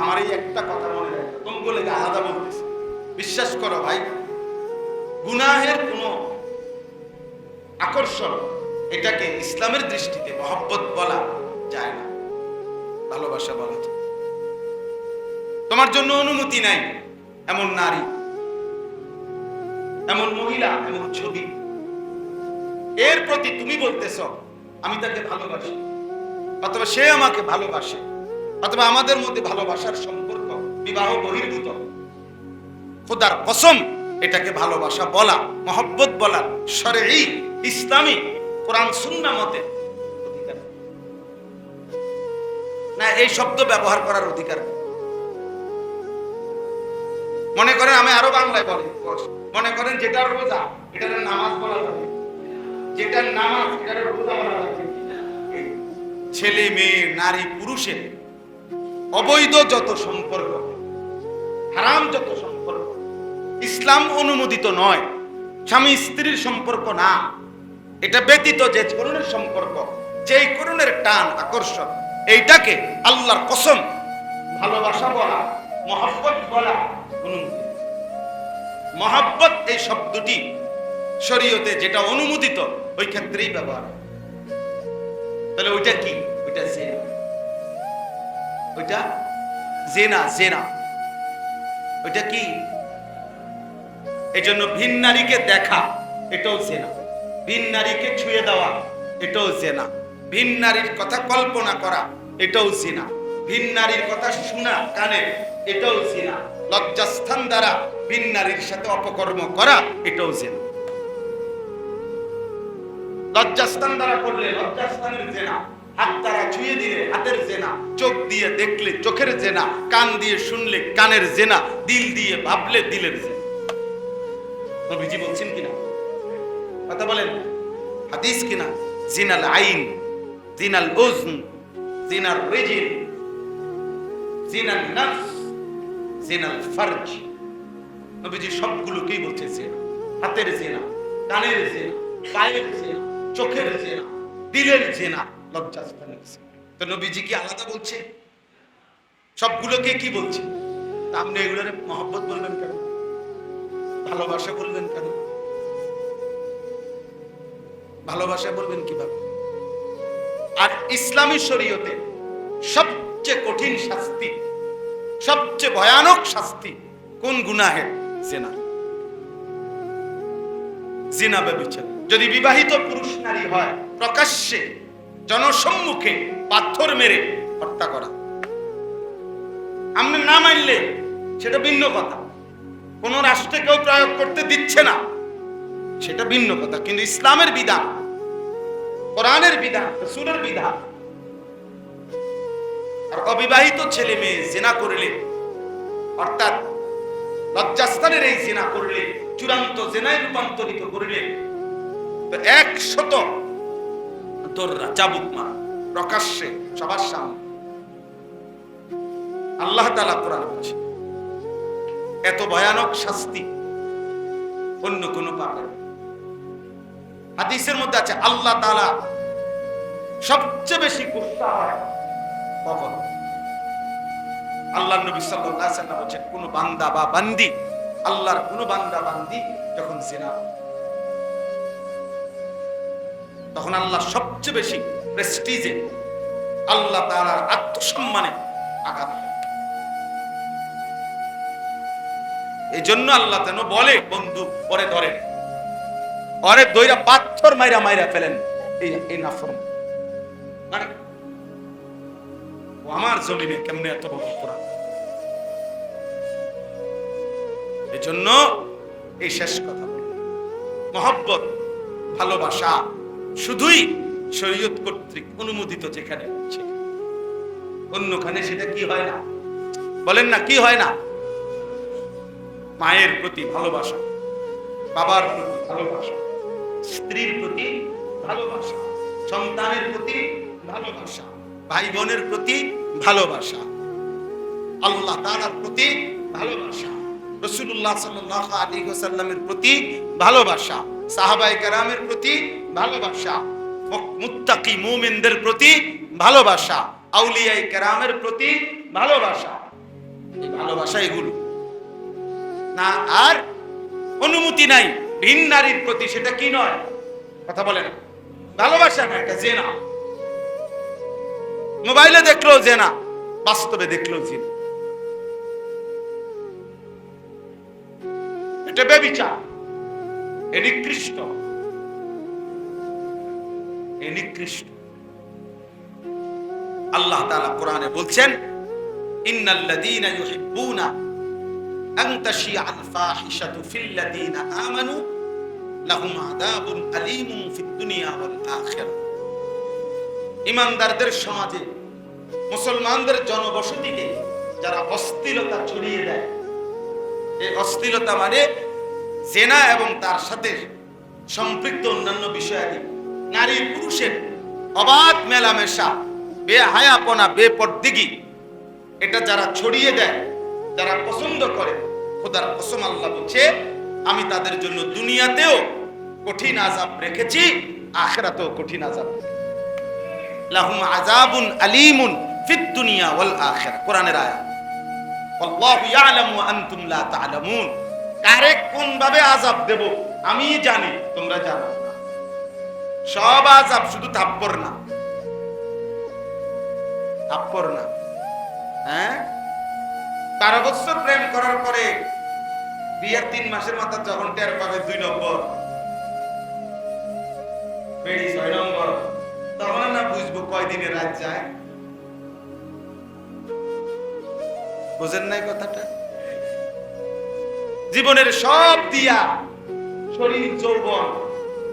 আমার এই একটা কথা মনে রাখো, তুমি বলে আলাদা বলতেছি, বিশ্বাস করো ভাই, গুনাহের কোন আকর্ষণ এটাকে ইসলামের দৃষ্টিতে মহব্বত বলা যায় না, ভালোবাসা বলা যায়। তোমার জন্য অনুমতি নাই এমন নারী, এমন মহিলা, এমন ছবি, এর প্রতি তুমি বলতেছ আমি তাকে ভালোবাসি, অথবা সে আমাকে ভালোবাসে, অথবা আমাদের মধ্যে ভালোবাসার সম্পর্ক বিবাহ বহির্ভূত। খোদার কসম, এটাকে ভালোবাসা বলা, মহব্বত বলার শরঈ ইসলামী কোরআন সুন্নাহ মতে অধিকার না, এই শব্দ ব্যবহার করার অধিকার। মনে করেন আমি আরো বাংলায় বলি, মনে করেন যেটা রোজা এটার নামাজ বলা যাবে, যেটা নামাজ এটার রোজা বলা যাবে। ছেলে মেয়ে নারী পুরুষের অবৈধ যত সম্পর্ক, হারাম যত সম্পর্ক, ইসলাম অনুমোদিত নয়, স্বামী স্ত্রীর সম্পর্ক না, এটা ব্যতীত যে ধরনের সম্পর্ক, যেই ধরনের টান আকর্ষণ, এইটাকে আল্লাহর কসম ভালোবাসা বলা, মহব্বত বলা অনুমোদিত। মহব্বত এই শব্দটি শরীয়তে যেটা অনুমোদিত ওই ক্ষেত্রেই ব্যবহার। তাহলে ওইটা কি? ওইটা জিনা, ওইটা জিনা, জিনা ওইটা কি? এই জন্য ভিন নারীকে দেখা এটাও জিনা, ভিন নারীকে ছুঁয়ে দেওয়া এটাও জিনা, ভিন নারীর কথা কল্পনা করা এটাও জিনা, ভিন নারীর কথা শোনা কানে এটাও জিনা, লজ্জাস্থান দ্বারা ভিন নারীর সাথে অপকর্ম করা এটাও জিনা। লজ্জাস্থান দ্বারা করলে লজ্জাস্থানের জিনা, হাত দ্বারা ছুঁয়ে দিলে হাতের জিনা, চোখ দিয়ে দেখলে চোখের জিনা, কান দিয়ে শুনলে কানের জিনা, দিল দিয়ে ভাবলে দিলের জিনা। নবীজি বলছেন কিনা? কথা বলেন, হাদিস কিনা? জিনাল আইন, জিনাল উযন, জিনাল রিজিল, জিনাল নফস, জিনাল ফরজ। নবীজি সবগুলোকেই বলছে জিনা। হাতের জিনা, কানের জিনা, পায়ের জিনা, চোখের জিনা, দিলের জিনা, লজ্জাস্থানের জিনা। তো নবীজি কি আলাদা বলছে? সবগুলোকে কি বলছে? আপনি এগুলোর মহব্বত বলবেন কেন? ভালোবাসা বলবেন কেন? ভালোবাসা বলবেন কিভাবে? আর ইসলামী শরীয়তে সবচেয়ে কঠিন শাস্তি, সবচেয়ে ভয়ানক শাস্তি কোন গুনাহে? জিনা। জিনা ব্যভিচার। যদি বিবাহিত পুরুষ নারী হয়, প্রকাশ্যে জনসম্মুখে পাথর মেরে হত্যা করা। আপনি না মানলে সেটা ভিন্ন কথা, কোন রাষ্ট্রে কেউ প্রয়োগ করতে দিচ্ছে না, সেটা ভিন্ন কথা। কিন্তু ইসলামের বিধান, কোরআনের বিধান, রাসূলের বিধান। আর অবিবাহিত ছেলে মেয়ে জিনা করলে, অর্থাৎ লজ্জাস্থানের এই জিনা করলে, চূড়ান্ত জিনায় রূপান্তরিত করলে 100 দররা চাবুক মারা, প্রকাশ্যে সবার সামনে। আল্লাহ তাআলা কোরআন বলেছে এত ভয়ানক শাস্তি অন্য কোন পাবে না। হাদিসের মধ্যে আছে আল্লাহ তাআলা সবচেয়ে বেশি গুসা হয় কখন? আল্লাহর নবী সাল্লাল্লাহু আলাইহি ওয়াসাল্লাম বলেছেন কোন বান্দা বা বান্দি, আল্লাহর কোন বান্দা বান্দি যখন জিনা, তখন আল্লাহ সবচেয়ে বেশি প্রেস্টিজে, আল্লাহ তাআলার আত্মসম্মানে আঘাত। এই জন্য আল্লাহ যেন বলে বন্ধু পরে ধরে, পরে দইরা পাথর মাইরা মাইরা ফেলেন এই নাফরমান। মানে ও আমার জমিনে কেমনে এত বড় অপরাধ। এই জন্য এই শেষ কথা বলি, মহব্বত, ভালোবাসা শুধুই শরীয়ত কর্তৃক অনুমোদিত যেখানে, অন্যখানে সেটা কি হয় না? বলেন না, কি হয় না? মায়ের প্রতি ভালোবাসা, বাবার প্রতি ভালোবাসা, স্ত্রীর প্রতি ভালোবাসা, সন্তানের প্রতি ভালোবাসা, ভাই বোনের প্রতি ভালোবাসা, আল্লাহ তাআলার প্রতি ভালোবাসা, রাসূলুল্লাহ সাল্লাল্লাহু আলাইহি ওয়াসাল্লামের প্রতি ভালোবাসা, সাহাবায়ে কেরামের প্রতি ভালোবাসা, মুত্তাকি মুমিনদের প্রতি ভালোবাসা, আউলিয়ায়ে কেরামের প্রতি ভালোবাসা, এই ভালোবাসা এগুলো না। আর অনুমতি নাই ভিন নারীর প্রতি, সেটা কি নয়? কথা বলে না, ভালোবাসা না, এটা জেনা। মোবাইলে দেখলো জেনা, বাস্তবে দেখলো জিনা, এটা ব্যভিচার, এ নিকৃষ্ট, এ নিকৃষ্ট। আল্লাহ তাআলা কোরআনে বলছেন, ইন্নাল্লাযীনা ইউহিব্বুনা আন তাশিআল ফাহিশাতু ফিল্লাযীনা আমানু লাহুম আযাবুন আলীমুন ফিদ দুনিয়া ওয়াল আখিরাহ। ঈমানদারদের সমাজে, মুসলমানদের জনবসতিতে যারা অশ্লীলতা ছড়িয়ে দেয়, এই অশ্লীলতা মানে জেনা এবং তার সাথে সম্পৃক্ত অন্যান্য বিষয়াদি, নারী পুরুষের অবাধ মেলামেশা, বেহায়াপনা, বেপরদিগি, এটা যারা ছড়িয়ে দেয়, যারা পছন্দ করে, খোদার কসম আল্লাহ বলছে আমি তাদের জন্য দুনিয়াতেও কঠিন আযাব রেখেছি, আখিরাতেও কঠিন আযাব রেখেছি। লাহুম আযাবুন আলীমুন ফিদ দুনিয়া ওয়াল আখিরাহ, কোরআনের আয়াত। আল্লাহু ইয়ালামু ওয়া আনতুম লা তা'লামুন। কারে কোন ভাবে আযাব দেব আমি জানি, তোমরা জানো না। সব আযাব শুধু থাপ্পড় না, থাপ্পড় না। হ্যাঁ, 12 বছর প্রেম করার পরে বিয়ের 3 মাসের মাথা যখন টের পাবে 2 নম্বর, বেড়ি 6 নম্বর, তখন না বুঝবো কয়দিনে রাত যায়। বুঝেন নাই কথাটা? জীবনের সব দিয়া, শরীর যৌবন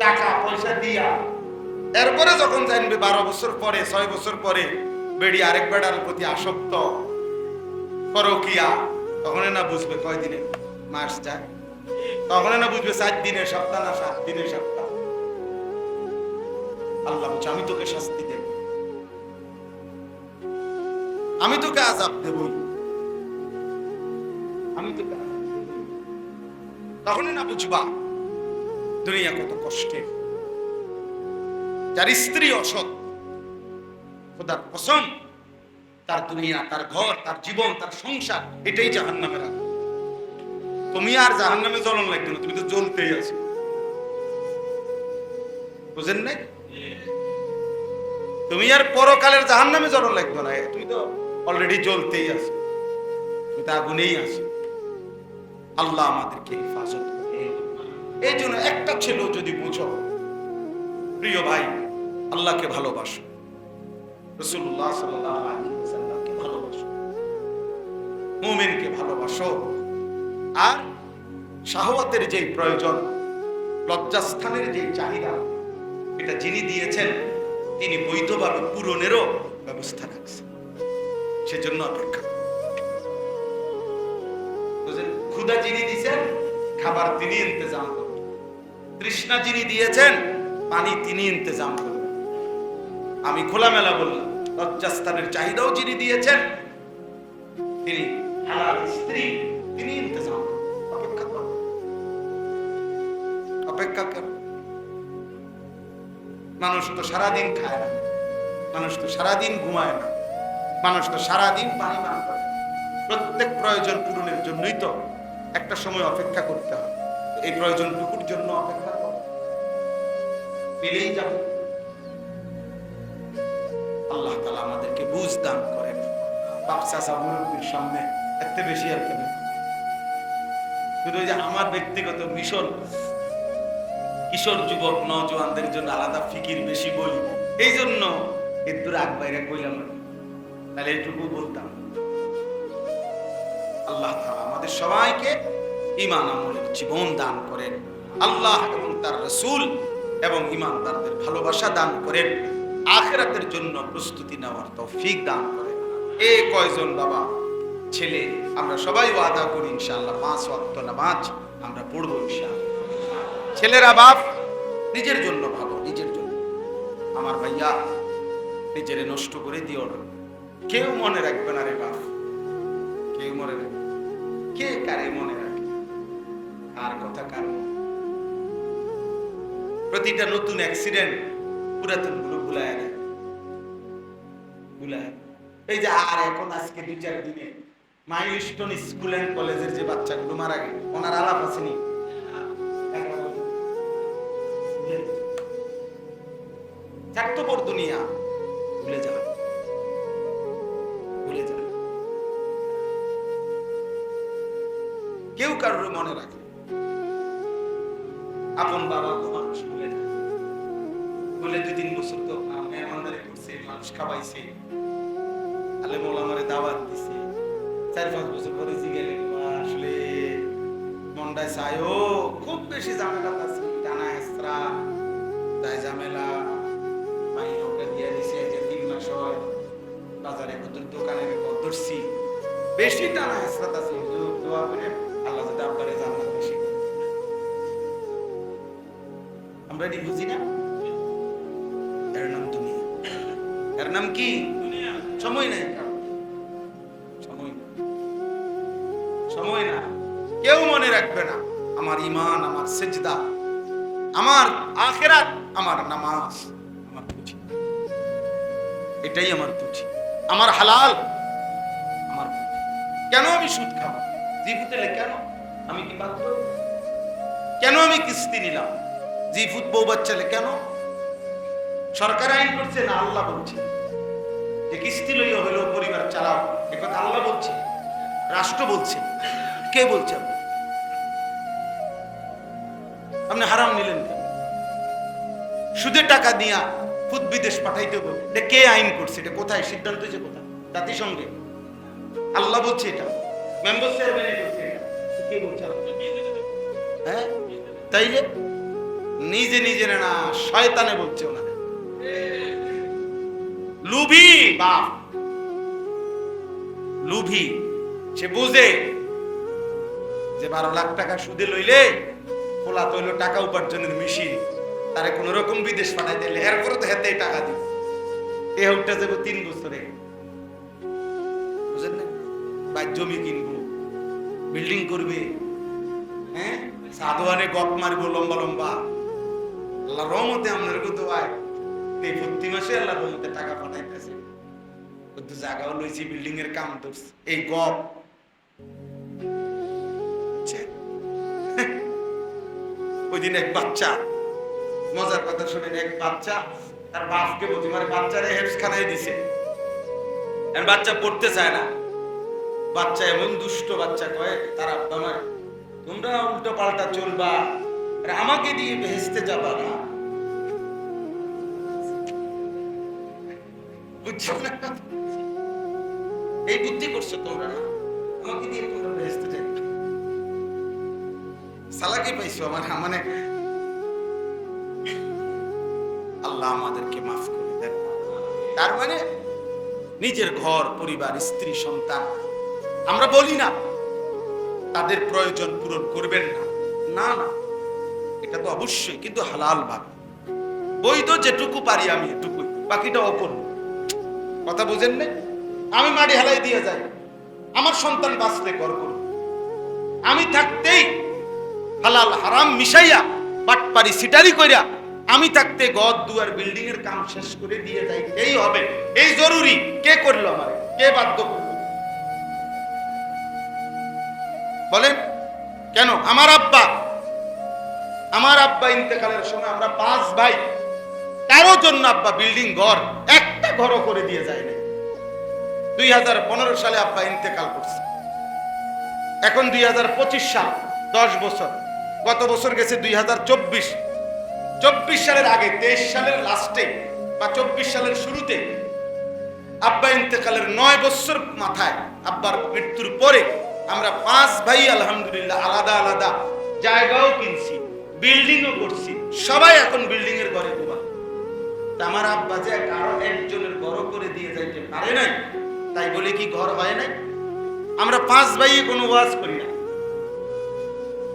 টাকা পয়সা দিয়া, এরপরে যখন জানবে 12 বছর পরে, 6 বছর পরে বেড়ি আরেক বেড়ার প্রতি আসক্ত, পরকিয়া, তখন না বুঝবে কয়দিনে মাস যায়, তখন না বুঝবে 4 দিনে সপ্তাহ না 7 দিনে সপ্তাহ। আল্লাহ বলছে আমি তোকে শাস্তি দেব, আমি তোকে আযাব দেব, আমি তোকে আযাব দেব। তখনই না বুঝবা দুনিয়া কত কষ্টের। যার স্ত্রী অসৎ, খোদার কসম, তার দুনিয়া, তার ঘর, তার জীবন, তার সংসার এটাই জাহান্নামের আগুন। তুমি আর জাহান্নামে জ্বলন লাগবে না, তুমি তো জ্বলতেই আছো। বুঝেন নাই? তুমি আর পরকালের জাহান্নামে জ্বলন লাগবে না, তুমি তো অলরেডি জ্বলতেই আছো, তুমি তো আগুনেই আছো। আল্লাহ আমাদেরকে হেফাজত করে। এই জন্য একটা ছেলে যদি বুঝো, প্রিয় ভাই, আল্লাহকে ভালোবাসো, রাসূলুল্লাহ সাল্লাল্লাহু আলাইহি ওয়াসাল্লামকে ভালোবাসো, মুমিনকে ভালোবাসো। আর শাহওয়াতের যে প্রয়োজন, লজ্জাস্থানের যে চাহিদা, এটা যিনি দিয়েছেন তিনি বৈধভাবে পূরণেরও ব্যবস্থা রাখছেন। সেজন্য অপেক্ষা। বুঝলেন? ক্ষুধা যিনি দিয়েছেন খাবার তিনি ইন্তজাম করবেন, তৃষ্ণা যিনি দিয়েছেন পানি তিনি ইন্তজাম করবেন। আমি খোলামেলা বললাম, লজ্জাস্থানের চাহিদাও যিনি দিয়েছেন তিনি হালাল স্ত্রী তিনি ইন্তজাম করবেন। অপেক্ষা করো, অপেক্ষা করো। মানুষ তো সারাদিন খায় না, মানুষ তো সারাদিন ঘুমায় না, মানুষ তো সারাদিন পানি পান করে। প্রত্যেক প্রয়োজন পূরণের জন্যই তো একটা সময় অপেক্ষা করতে হয়। এই প্রয়োজনটুকুর জন্য অপেক্ষা করো, পেলেই যাবে। আল্লাহ তাআলা আমাদেরকে বুঝ দান করেন। বাপ চাচা মুরব্বীর সামনে এত বেশি আর কেন, শুধু যে আমার ব্যক্তিগত মিশন, কিশোর যুবক নওজোয়ানদের জন্য আলাদা ফিকির বেশি বলি, এই জন্য একটু রাগ বাইরে কইলাম না, তাহলে এইটুকু বলতাম। আল্লাহ তাআলা আমাদের সবাইকে ঈমান আমলের জীবন দান করেন, আল্লাহ এবং তার রাসূল এবং ঈমানদারদের ভালোবাসা দান করেন, আখিরাতের জন্য প্রস্তুতি নেওয়ার তৌফিক দান করেন। এই কয়জন বাবা ছেলে আমরা সবাই ওয়াদা করি ইনশাআল্লাহ 5 ওয়াক্ত নামাজ আমরা পড়ব ইনশাআল্লাহ। ছেলেরা বাপ নিজের জন্য ভাবো, নিজের জন্য। আমার ভাইয়া নিজেরে নষ্ট করে দিও না, কেউ মনে রাখবে না রে বাপ, কেউ মনে রাখবে, কে কারে মনে রাখে, আর কথা কার। প্রতিটা নতুন অ্যাক্সিডেন্ট পুরাতন গুলো ভুলায় দেয়, ভুলায়। এই যে আর এখন আজকে 2-4 দিনে মাইলস্টোন স্কুল অ্যান্ড কলেজের যে বাচ্চাগুলো মারা গেল, ওনার আলাপ আসেনি? স্বার্থপর দুনিয়া, ভুলে যাবে, ভুলে যাবে। কেউ কারোর মনে রাখে, আপন বাবা তো মানুষ ভুলে যায়, বলে 2-3 বছর তো মেহমানদারি করছে, মানুষ খাওয়াইছে, আলেম ওলামারে দাওয়াত দিছে, 4-5 বছর পরে জিগেলে আসলে মন্ডায় চায় ও খুব বেশি ঝামেলা আছে, টানা হেসরা দায় ঝামেলা, মাই ওকে দিয়ে দিছে যে 3 মাস হয়, বাজারে কত দোকানে কত ধরছি, বেশি টানা হেসরা আছে, দোয়া করে আল্লাহ যাতে আব্বারে জান্নাত বেশি। আমরা এটি বুঝি না, এর নাম দুনিয়া। এর নাম কি? সময় নাই, সময় না, কেউ মনে রাখবে না আমার ঈমান, আমার সিজদা, আমার আখিরাত, আমার নামাজ, আমার পুঁজি, এটাই আমার পুঁজি, আমার হালাল, আমার পুঁজি। কেন আমি সুদ খাবো? জিফুতেলে কেন আমি কি বাধ্য? কেন আমি কিস্তি নিলাম? জিফুত বউ বাচ্চালে কেন? সরকার আইন করছে না আল্লাহ বলছে যে কিস্তি লইয়া হইলেও পরিবার চালাও, একথা আল্লাহ বলছে, রাষ্ট্র বলছে, কে বলছে? আপনি হারাম নিলেন কেন? সুদের টাকা দিয়া খুদ বিদেশ পাঠাইতে হবে, এটা কে আইন করছে? এটা কোথায় সিদ্ধান্ত হয়েছে? কোথায়? জাতিসংঘে? আল্লাহ বলছে এটা, মেম্বার চেয়ারম্যান করছে এটা, কে বলছে? হ্যাঁ, তাইলে নিজে নিজে না, শয়তানে বলছে ওনারা। লুভি বাপ, লুভি, সে বুঝে যে 12 লাখ টাকা সুদে লইলে পোলা তৈল টাকা উপার্জনের মেশিন, তারে কোন রকম বিদেশ পাঠাই দিলে এরপরে তো হেতে টাকা দিব, এ হোকটা যাবো 3 বছরে, বুঝেন না? বাই জমি কিনবো, বিল্ডিং করবে, হ্যাঁ, সাধুয়ানে গপ মারবো লম্বা লম্বা। আল্লাহ রহমতে আপনার কত হয় এই প্রতি মাসে আল্লাহ রহমতে টাকা পাঠাইতেছে, কত জায়গাও লইছি, বিল্ডিং এর কাম করছে, এই গপ। ওই দিন এক বাচ্চা, মজার কথা শুনেন, এক বাচ্চা তার বাপকে বলছে, মানে বাচ্চারে হেফসখানায় দিছে, বাচ্চা পড়তে চায় না, বাচ্চা এমন দুষ্ট বাচ্চা কয় তার আব্বা মা, তোমরা উল্টো পাল্টা চলবা, আমাকে দিয়ে বেহেশতে যাবা না, বুঝছো না? এই বুদ্ধি করছো তোমরা, না আমাকে দিয়ে তোমরা বেহেশতে যাবে, সালাকি পাইছো আমার, মানে আল্লাহ আমাদেরকে মাফ করে দেন। তার মানে নিজের ঘর পরিবার, স্ত্রী সন্তান, আমরা বলি না তাদের প্রয়োজন পূরণ করবেন না, না না, এটা তো অবশ্যই, কিন্তু হালাল ভাবে, বৈধ যেটুকু পারি আমি এটুকু, বাকিটা অপূর্ণ। কথা বুঝেন না? আমি মাটি হালাই দিয়ে যাই, আমার সন্তান বাঁচতে ঘর করুন, আমি থাকতেই হালাল হারাম মিশাইয়া বাটপারি সিটারি কইরা আমি থাকতে ঘর দুয়ার বিল্ডিং এর কাম শেষ করে দিয়ে যাই, এই হবে, এই জরুরি। কে করলো আমার? কে বাধ্য করলো? বলেন কেন? আমার আব্বা ইন্তেকালের সময় আমরা 5 ভাই, কারো জন্য আব্বা বিল্ডিং ঘর একটা ঘরও করে দিয়ে যায় না। 2015 সালে আব্বা ইন্তেকাল করছে, এখন 2025 সাল, 10 বছর। গত বছর গেছে 2024 সালের আগে 23 সালের লাস্টে বা 24 সালের শুরুতে আব্বা ইন্তেকালের 9 বছর মাথায়, আব্বার মৃত্যুর পরে আমরা 5 ভাই আলহামদুলিল্লাহ আলাদা আলাদা জায়গাও কিনছি, বিল্ডিংও করছি, সবাই এখন বিল্ডিং এর ঘরে ঘুমা। আমার আব্বা যে কারো একজনের ঘর করে দিয়ে যাইতে পারে নাই, তাই বলে কি ঘর হয় নাই? আমরা 5 ভাই কোনো ওয়াজ করি না,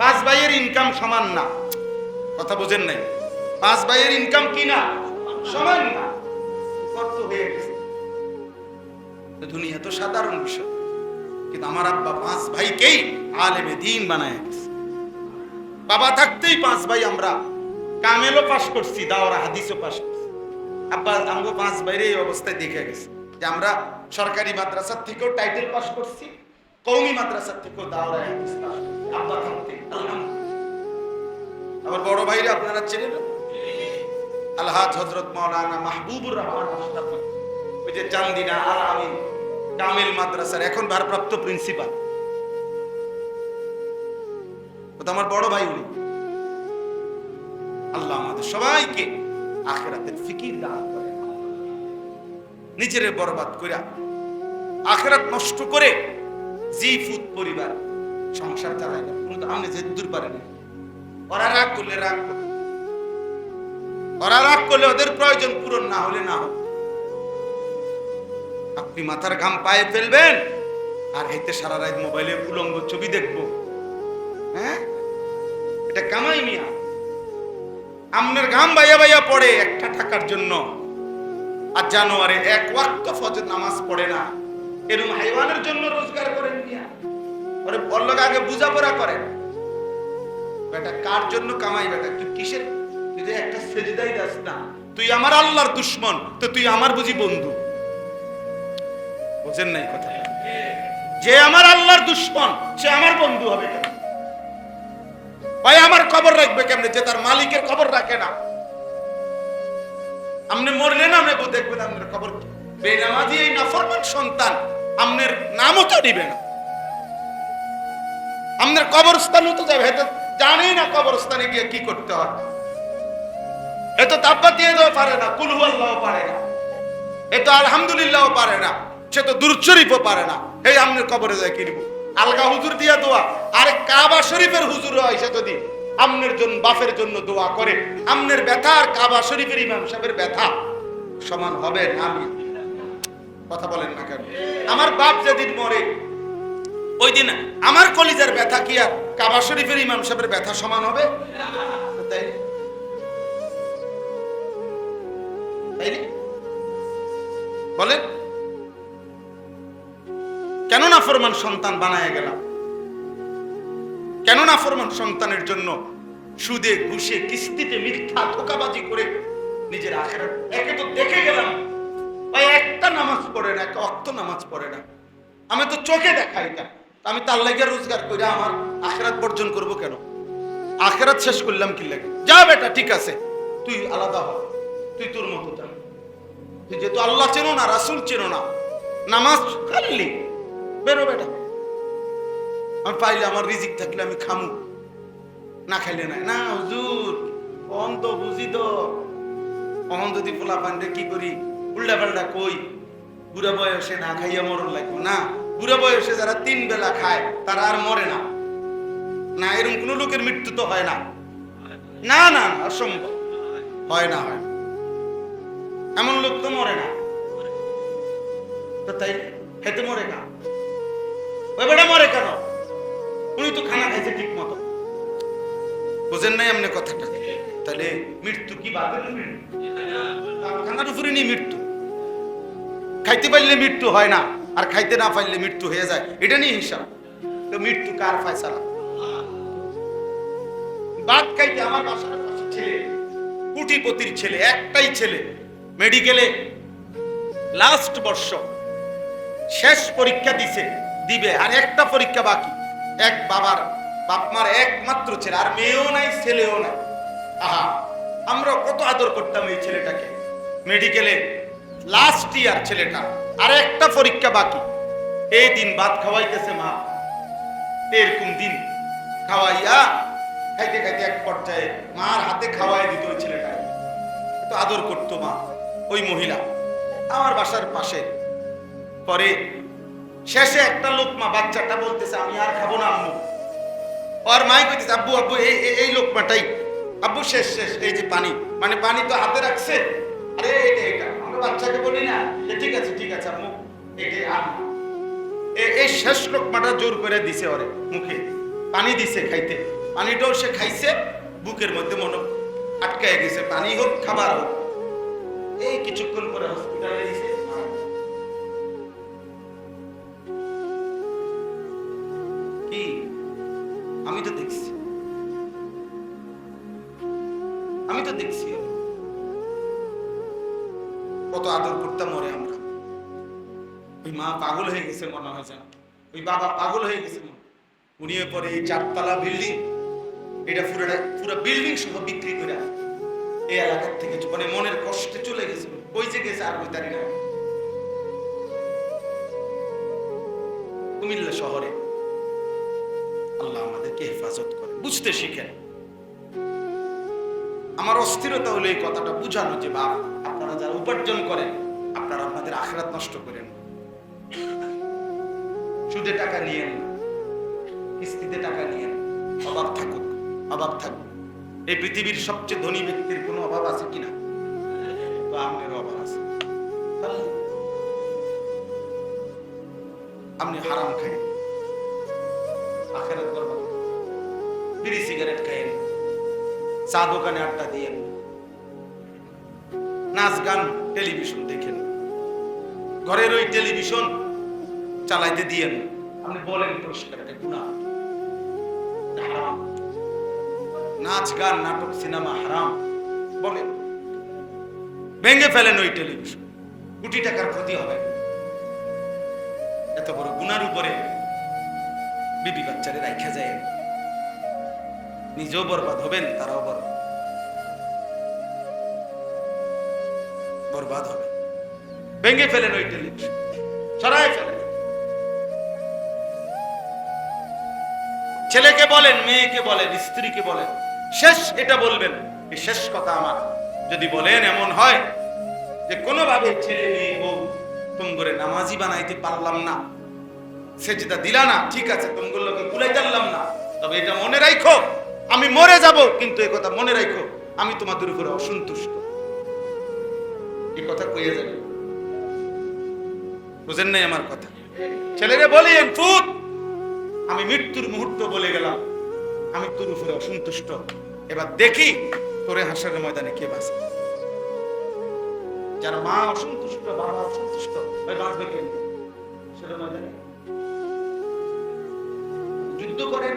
5 ভাইয়ের ইনকাম সমান না, কথা বুঝেন নাই? 5 ভাইয়ের ইনকাম কি না সমান না, কত হয়ে গেছে। দুনিয়া তো সাধারণ বিষয়, কিন্তু আমার আব্বা 5 ভাইকেই আলেমে দ্বীন বানায় গেছে। বাবা থাকতেই 5 ভাই আমরা কামেলও পাস করছি, দাওরা হাদিসও পাস করছি। আব্বা আমগো 5 ভাইয়ের এই অবস্থায় দেখে গেছে যে আমরা সরকারি মাদ্রাসা থেকেও টাইটেল পাস করছি, কওমি মাদ্রাসা থেকেও দাওরায়ে হাদিস পাস করছে আব্বা থাকতে। আলহামদুলিল্লাহ। আমার বড় ভাইরা আপনারা চেনেন আলহাজ হযরত মাওলানা মাহবুবুর রহমান মুস্তাফা, ওই যে চান্দিনা আল আমিন কামিল মাদ্রাসার এখন ভারপ্রাপ্ত প্রিন্সিপাল। আমার বড় ভাই উনি। আল্লাহ আমাদের সবাইকে আখিরাতের ফিকির দান করেন। নিজের বরবাদ করে আখিরাত নষ্ট করে জি ফুত পরিবার সংসার চালায় না। আপনি যে দূর পারেন ওরা রাগ করলে রাগ করবে, ওরা রাগ করলে ওদের প্রয়োজন পূরণ না হলে না হোক। আপনি মাথার ঘাম পায়ে ফেলবেন আর হেঁটে সারা রাত মোবাইলে উলঙ্গ ছবি দেখবো। হ্যাঁ, এটা কামাই মিয়া। আপনার ঘাম বাইয়া বাইয়া পড়ে একটা টাকার জন্য, আর জানোয়ারে এক ওয়াক্ত ফজর নামাজ পড়ে না। এরকম হাইওয়ানের জন্য রোজগার করেন মিয়া। ওরে বললো আগে বুঝাপড়া করেন বেটা কার জন্য কামাই। বেটা তুই কিসের, তুই যে একটা সেজদাই দাস না, তুই আমার আল্লাহর দুশমন, তো তুই আমার বুঝি বন্ধু? বুঝেন নাই কথা? যে আমার আল্লাহর দুশমন সে আমার বন্ধু হবে কেন? ভাই আমার খবর রাখবে কেমনে যে তার মালিকের খবর রাখে না? আপনি মরলেন আপনি দেখবেন আপনার খবর। বেনামাজি এই নাফরমান সন্তান আপনার নামও তো নিবে না, আপনার কবরস্থানও তো যাবে। হয়তো জানেই না কবরস্থানে গিয়ে কি করতে হয়। এতো তাব্বা দিয়ে দেওয়া পারে না, কুল হুয়াল্লাহও পারে না, এতো আলহামদুলিল্লাহও পারে না, সে তো দুরূদ শরীফও পারে না। এই আপনার কবরে যায় কিনব আলগা হুজুর দিয়া দোয়া। আরে কাবা শরীফের হুজুর এসে যদি আমনের জন্য বাপের জন্য দোয়া করে, আমনের ব্যথা আর কাবা শরীফের ইমাম সাহেবের ব্যথা সমান হবে না? আমি কথা বলেন না কেন? আমার বাপ যেদিন মরে ওই দিন আমার কলিজার ব্যথা কি আর কাবা শরীফের ইমাম সাহেবের ব্যথা সমান হবে? তাই বলেন কেন নাফরমান সন্তান বানায় গেলাম? কেন নাফরমান সন্তানের জন্য সুদে ঘুষে কিস্তিতে মিথ্যা ধোঁকাবাজি করে নিজের আখিরাত? একে তো দেখে গেলাম ভাই একটা নামাজ পড়ে না, একটা ওয়াক্ত নামাজ পড়ে না। আমি তো চোখে দেখাই না, আমি তার লাগি রোজগার করে আমার আখিরাত বর্জন করব কেন? আখিরাত শেষ করলাম কি লাগে? যা বেটা ঠিক আছে, তুই আলাদা হ, তুই তোর মতো যা। তুই যেহেতু আল্লাহ চেনো না, রাসূল চেনো না, নামাজ খালি বেরো বেটা। আমি পাইলে আমার রিজিক থাকলে আমি খামু, না খাইলে নাই। না হুজুর অন তো বুঝি তো, অন যদি পোলা পান্ডে কি করি উল্টা পাল্টা কই, বুড়া বয়সে না খাইয়া মরণ লাগবো না। বুড়া বয়সে যারা 3 বেলা খায় তারা আর মরে না। না এরকম কোন লোকের মৃত্যু তো হয় না। না না অসম্ভব, হয় না, হয় এমন লোক তো মরে না। তো তাই খেতে মরে না, ওই বেটা মরে কেন? উনি তো খানা খাইছে ঠিক মতো। বুঝেন নাই এমনি কথাটা? তাহলে মৃত্যু কি বাদল? খানার উপরে নিয়ে মৃত্যু। খাইতে পারলে মৃত্যু হয় না, আর খাইতে না পারলে মৃত্যু হয়ে যায়, এটা নিয়ে হিসাব। তো মৃত্যু কার ফয়সালা? ভাত খাইতে আমার বাসার পাশে ছেলে, কোটিপতির ছেলে, একটাই ছেলে, মেডিকেলে লাস্ট বর্ষ, শেষ পরীক্ষা দিবে আর একটা পরীক্ষা বাকি। এক বাবার বাপমার একমাত্র ছেলে, আর মেয়েও নাই ছেলেও নাই। আহা, আমরা কত আদর করতাম এই ছেলেটাকে। মেডিকেলে লাস্ট ইয়ার ছেলেটা, আর একটা পরীক্ষা বাকি। এই দিন ভাত খাওয়াইতেছে মা, এরকম দিন খাওয়াইয়া খাইতে খাইতে এক পর্যায়ে মার হাতে খাওয়াই দিত ওই ছেলেটা। তো আদর করতো মা ওই মহিলা আমার বাসার পাশে। পরে শেষে একটা লোকমা বাচ্চাটা বলতেছে আমি আর খাবো না আম্মু। আর মাই কইতেছে আব্বু আব্বু এই লোকমাটাই আব্বু, শেষ শেষ, এই যে পানি, মানে পানি তো হাতে রাখছে। আরে এটা আমরা বাচ্চাকে বলি না যে ঠিক আছে ঠিক আছে আম্মু, এই শেষ লোকমাটা জোর করে দিছে ওরে মুখে, পানি দিছে খাইতে। পানিটাও সে খাইছে, বুকের মধ্যে মনে আটকায় গেছে। পানি হোক খাবার হোক। এই কিছুক্ষণ পরে হসপিটালে দিছে। কি আমি তো দেখছি, আমি তো দেখছি কত আদর করতাম ওরে আমরা। ওই মা পাগল হয়ে গেছে মনে হয় যেন। ওই বাবা পাগল হয়ে গেছিল, উনি পরে এই 4 তলা বিল্ডিং, এটা পুরো বিল্ডিং সহ বিক্রি করে এই এলাকার থেকে মানে মনের কষ্টে চলে গেছিল। ওই যে গেছে আর ওই তারিখ কুমিল্লা শহরে। আল্লাহ আমাদেরকে হেফাজত করে, বুঝতে শিখেন। আমার অস্থিরতা হলো এই কথাটা বুঝানো যে বাপ, আপনারা যারা উপার্জন করেন আপনারা আপনাদের আখিরাত নষ্ট করেন। সুদে টাকা নিয়েন, কিস্তিতে টাকা নিয়েন, অভাব থাকুক, অভাব থাকুক। এই পৃথিবীর সবচেয়ে ধনী ব্যক্তির কোনো অভাব আছে কিনা? তো আপনার অভাব আছে। আপনি হারাম খাই, আখিরাত বরবাদ। বিড়ি সিগারেট খাইয়েন, চা দোকানে আড্ডা দিয়েন, নাচ গান টেলিভিশন দেখেন, ঘরের ওই টেলিভিশন চালাইতে দিয়েন। আপনি বলেন পুরস্কার, এটা গুনাহ, হারাম। নাচ গান নাটক সিনেমা হারাম বলেন, ভেঙে ফেলেন ওই টেলিভিশন, কোটি টাকার ক্ষতি হবে। এত বড় গুনার উপরে বিবি বাচ্চারে রাখা যায়, নিজেও বরবাদ হবেন, তারাও বরবাদ হবে। ভেঙে ফেলেন ওই টেলিভিশন, সরাই ফেলেন। ছেলেকে বলেন, মেয়েকে বলেন, স্ত্রীকে বলেন, শেষ এটা বলবেন, এই শেষ কথা আমার। যদি বলেন এমন হয় যে কোনোভাবে ছেলে মেয়ে বউ তোমগরে নামাজি বানাইতে পারলাম না, সেজদা দিলা না, ঠিক আছে, তোমগুলোকে কুলাই জানলাম না, তবে এটা মনে রাখো আমি মরে যাব, কিন্তু এই কথা মনে রাখো আমি তোমাদের উপরে অসন্তুষ্ট। এই কথা কইয়া যাবে, বুঝেন নাই আমার কথা? ছেলেরে বলেন, ফুট, আমি মৃত্যুর মুহূর্ত বলে গেলাম আমি তোর উপরে অসন্তুষ্ট, এবার দেখি তোরে হাসরের ময়দানে কে বাঁচে। যারা মা অসন্তুষ্ট, বাবা অসন্তুষ্ট, ওই বাঁচবে কে হাসরের ময়দানে? যুদ্ধ করেন,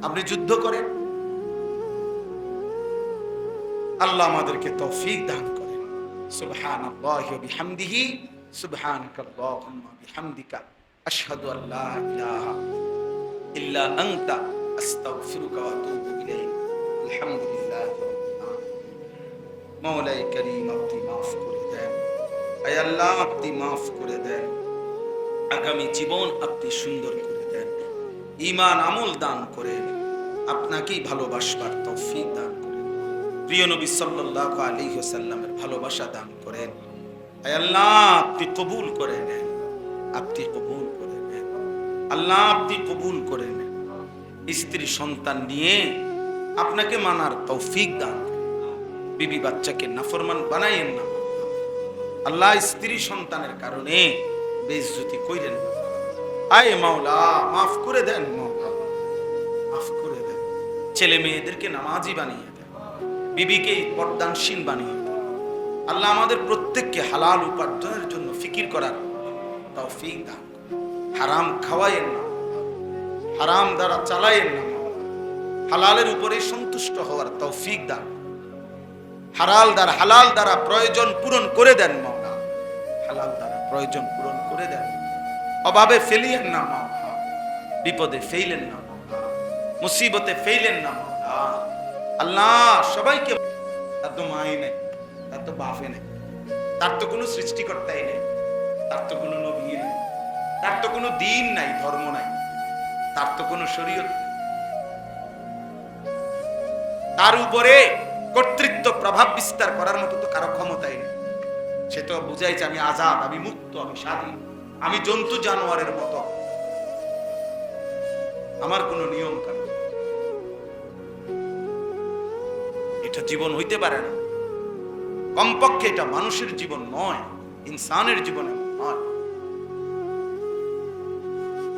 আপনি যুদ্ধ করেন, আল্লাহ আমাদেরকে তৌফিক দান করেন। সুবহানাল্লাহি ওয়া বিহামদিহি, সুবহানাকাল্লাহুম্মা বিহামদিকা, আশহাদু আল্লা ইলাহা ইল্লা আনতা, আস্তাগফিরুকা ওয়া আতুবু ইলাইক। আলহামদুলিল্লাহি রাব্বিল আলামিন। মাওলাই কারীম, আপনি মাফ করে দেন, আয় আল্লাহ আপনি মাফ করে দেন, আগামী জীবন আপনি সুন্দর করে দেন, ঈমান আমল দান করেন, আপনাকেই ভালোবাসবার তৌফিক দান করেন, প্রিয় নবী সাল্লাল্লাহু আলাইহি ওয়াসাল্লামের ভালোবাসা দান করেন। আয় আল্লাহ আপনি কবুল করে নেন, আপনি কবুল করে নেন, আল্লাহ আপনি কবুল করে নেন। স্ত্রী সন্তান নিয়ে আপনাকে মানার তৌফিক দান করেন, বিবি বাচ্চাকে নাফরমান বানাইয়েন না আল্লাহ। স্ত্রী সন্তানের কারণে বেইজ্জতি কইরেন না, আয় মাওলা মাফ করে দেন, মাওলা মাফ করে দেন। ছেলে মেয়েদেরকে নামাজি বানিয়ে দেন, বিবিকে পর্দানশীল বানিয়ে দেন। আল্লাহ আমাদের প্রত্যেককে হালাল উপার্জনের জন্য ফিকির করার তৌফিক দান। হারাম খাওয়ায়েন না, হারাম দ্বারা চালায়েন না, হালালের উপরে সন্তুষ্ট হওয়ার তৌফিক দান। হালাল দ্বারা প্রয়োজন পূরণ করে দেন মাওলা, হালাল দ্বারা প্রয়োজন পূরণ করে দেন। অভাবে ফেলিয়েন না মাওলা, বিপদে ফেলেন না মাওলা, মুসিবতে ফেলেন না মাওলা। আল্লাহ সবাইকে, তার তো মাই নেই, তার তো বাপে নেই, তার তো কোনো সৃষ্টিকর্তাই নেই, তার তো কোনো নবী নেই, তার তো কোনো দিন নাই, ধর্ম নাই, তার তো কোনো শরীয়ত নেই, তার উপরে কর্তৃত্ব প্রভাব বিস্তার করার মতো তো কারো ক্ষমতাই নেই। সে তো বুঝাইছে আমি আজাদ, আমি মুক্ত, আমি স্বাধীন, আমি জন্তু জানোয়ারের মতো, আমার কোনো নিয়ম কানুন। এটা জীবন হইতে পারে না, কমপক্ষে এটা মানুষের জীবন নয়, ইনসানের জীবন নয়,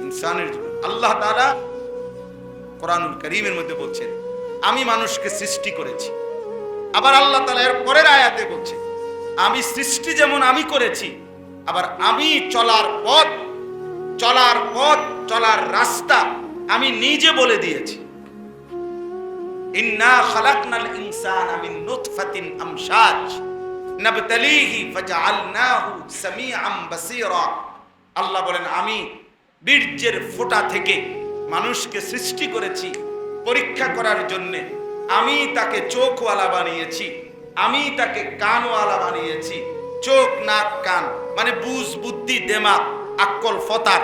ইনসানের জীবন। আল্লাহ তাআলা কোরআনুল কারীমের মধ্যে বলছেন আমি মানুষকে সৃষ্টি করেছি। আবার আল্লাহ তাআলা এর পরের আয়াতে বলছে আমি সৃষ্টি যেমন আমি করেছি, আবার আমি চলার পথ, চলার রাস্তা আমি নিজে বলে দিয়েছি। ইন্না খালাকনাল ইনসানা মিন নুতফাতিন আমশাজ, নাবতালিহি ফাজআলনাহু সামিআন বাসীরা। আল্লাহ বলেন আমি বীর্যের ফোঁটা থেকে মানুষকে সৃষ্টি করেছি পরীক্ষা করার জন্য। আমি তাকে চোখওয়ালা বানিয়েছি, আমি তাকে কানওয়ালা বানিয়েছি। চোখ, নাক, কান মানে বুঝ, বুদ্ধি, দেমাগ, আকল, ফতার,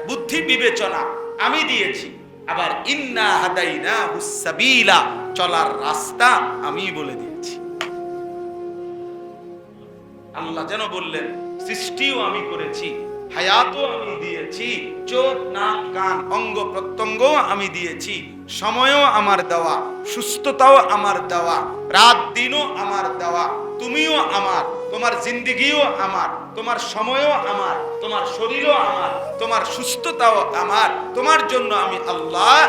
বুদ্ধি, বিবেচনা আমি দিয়েছি। আবার ইন্না হাদাইনাহুস সাবিলা, চলার রাস্তা আমি বলে দিয়েছি। আল্লাহ যেন বললেন সৃষ্টিও আমি করেছি, হায়াতও আমি দিয়েছি, চোখ, নাক, কান, অঙ্গ প্রত্যঙ্গ আমি দিয়েছি, সময়ও আমার দেওয়া, সুস্থতাও আমার দেওয়া, রাত দিনও আমার দেওয়া। তুমিও আমার, তোমার জিন্দেগিও আমার, তোমার সময়ও আমার, তোমার শরীরও আমার, তোমার সুস্থতাও আমার। তোমার জন্য আমি আল্লাহ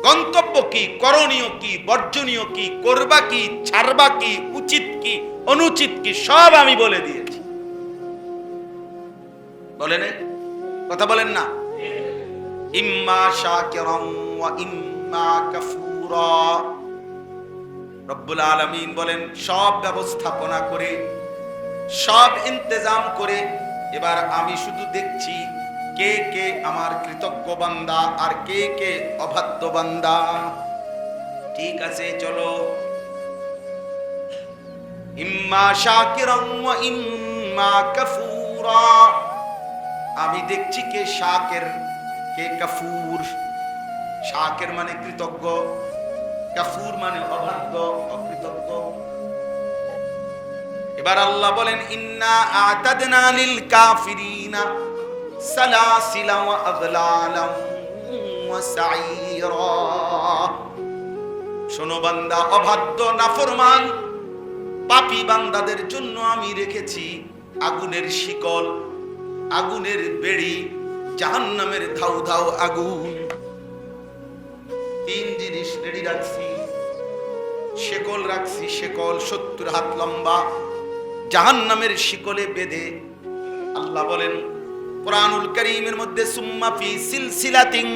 গন্তব্য কি, করণীয় কি, বর্জনীয় কি, করবা কি, ছাড়বা কি, উচিত কি, অনুচিত কি, সব আমি বলে দিয়েছি। বলেন কথা বলেন না? ইম্মা শাকিরান ওয়া ইম্মা কাফুরা। রব্বুল আলামিন বলেন সব ব্যবস্থাপনা করে, সব ইন্তজাম করে এবার আমি শুধু দেখছি কে কে আমার কৃতজ্ঞ বান্দা আর কে কে অবাধ্য বান্দা। ঠিক আছে, চলো। ইম্মা শাকিরান ওয়া ইম্মা কাফুরা। আমি দেখছি কে শাকির, কে কাফুর। শাকির মানে কৃতজ্ঞ, কাফুর মানে অবাধ্য, অকৃতজ্ঞ। এবার আল্লাহ বলেন ইন্না আ'তাদনা লিল কাফিরিনা সালাসিলা ওয়া আগলালাম ওয়া সাঈরা। শোনো বান্দা, অবাধ্য নাফরমান পাপী বান্দাদের জন্য আমি রেখেছি আগুনের শিকল, আগুনের বেড়ি, জাহান্নামের ধাউ ধাউ আগুন। তিন জিনিস রেডি রাখছি। শিকল রাখছি, শিকল 70 হাত লম্বা, জাহান্নামের শিকলে বেঁধে। আল্লাহ বলেন কুরআনুল কারীমের মধ্যে সুম্মা ফি সিলসিলাতিন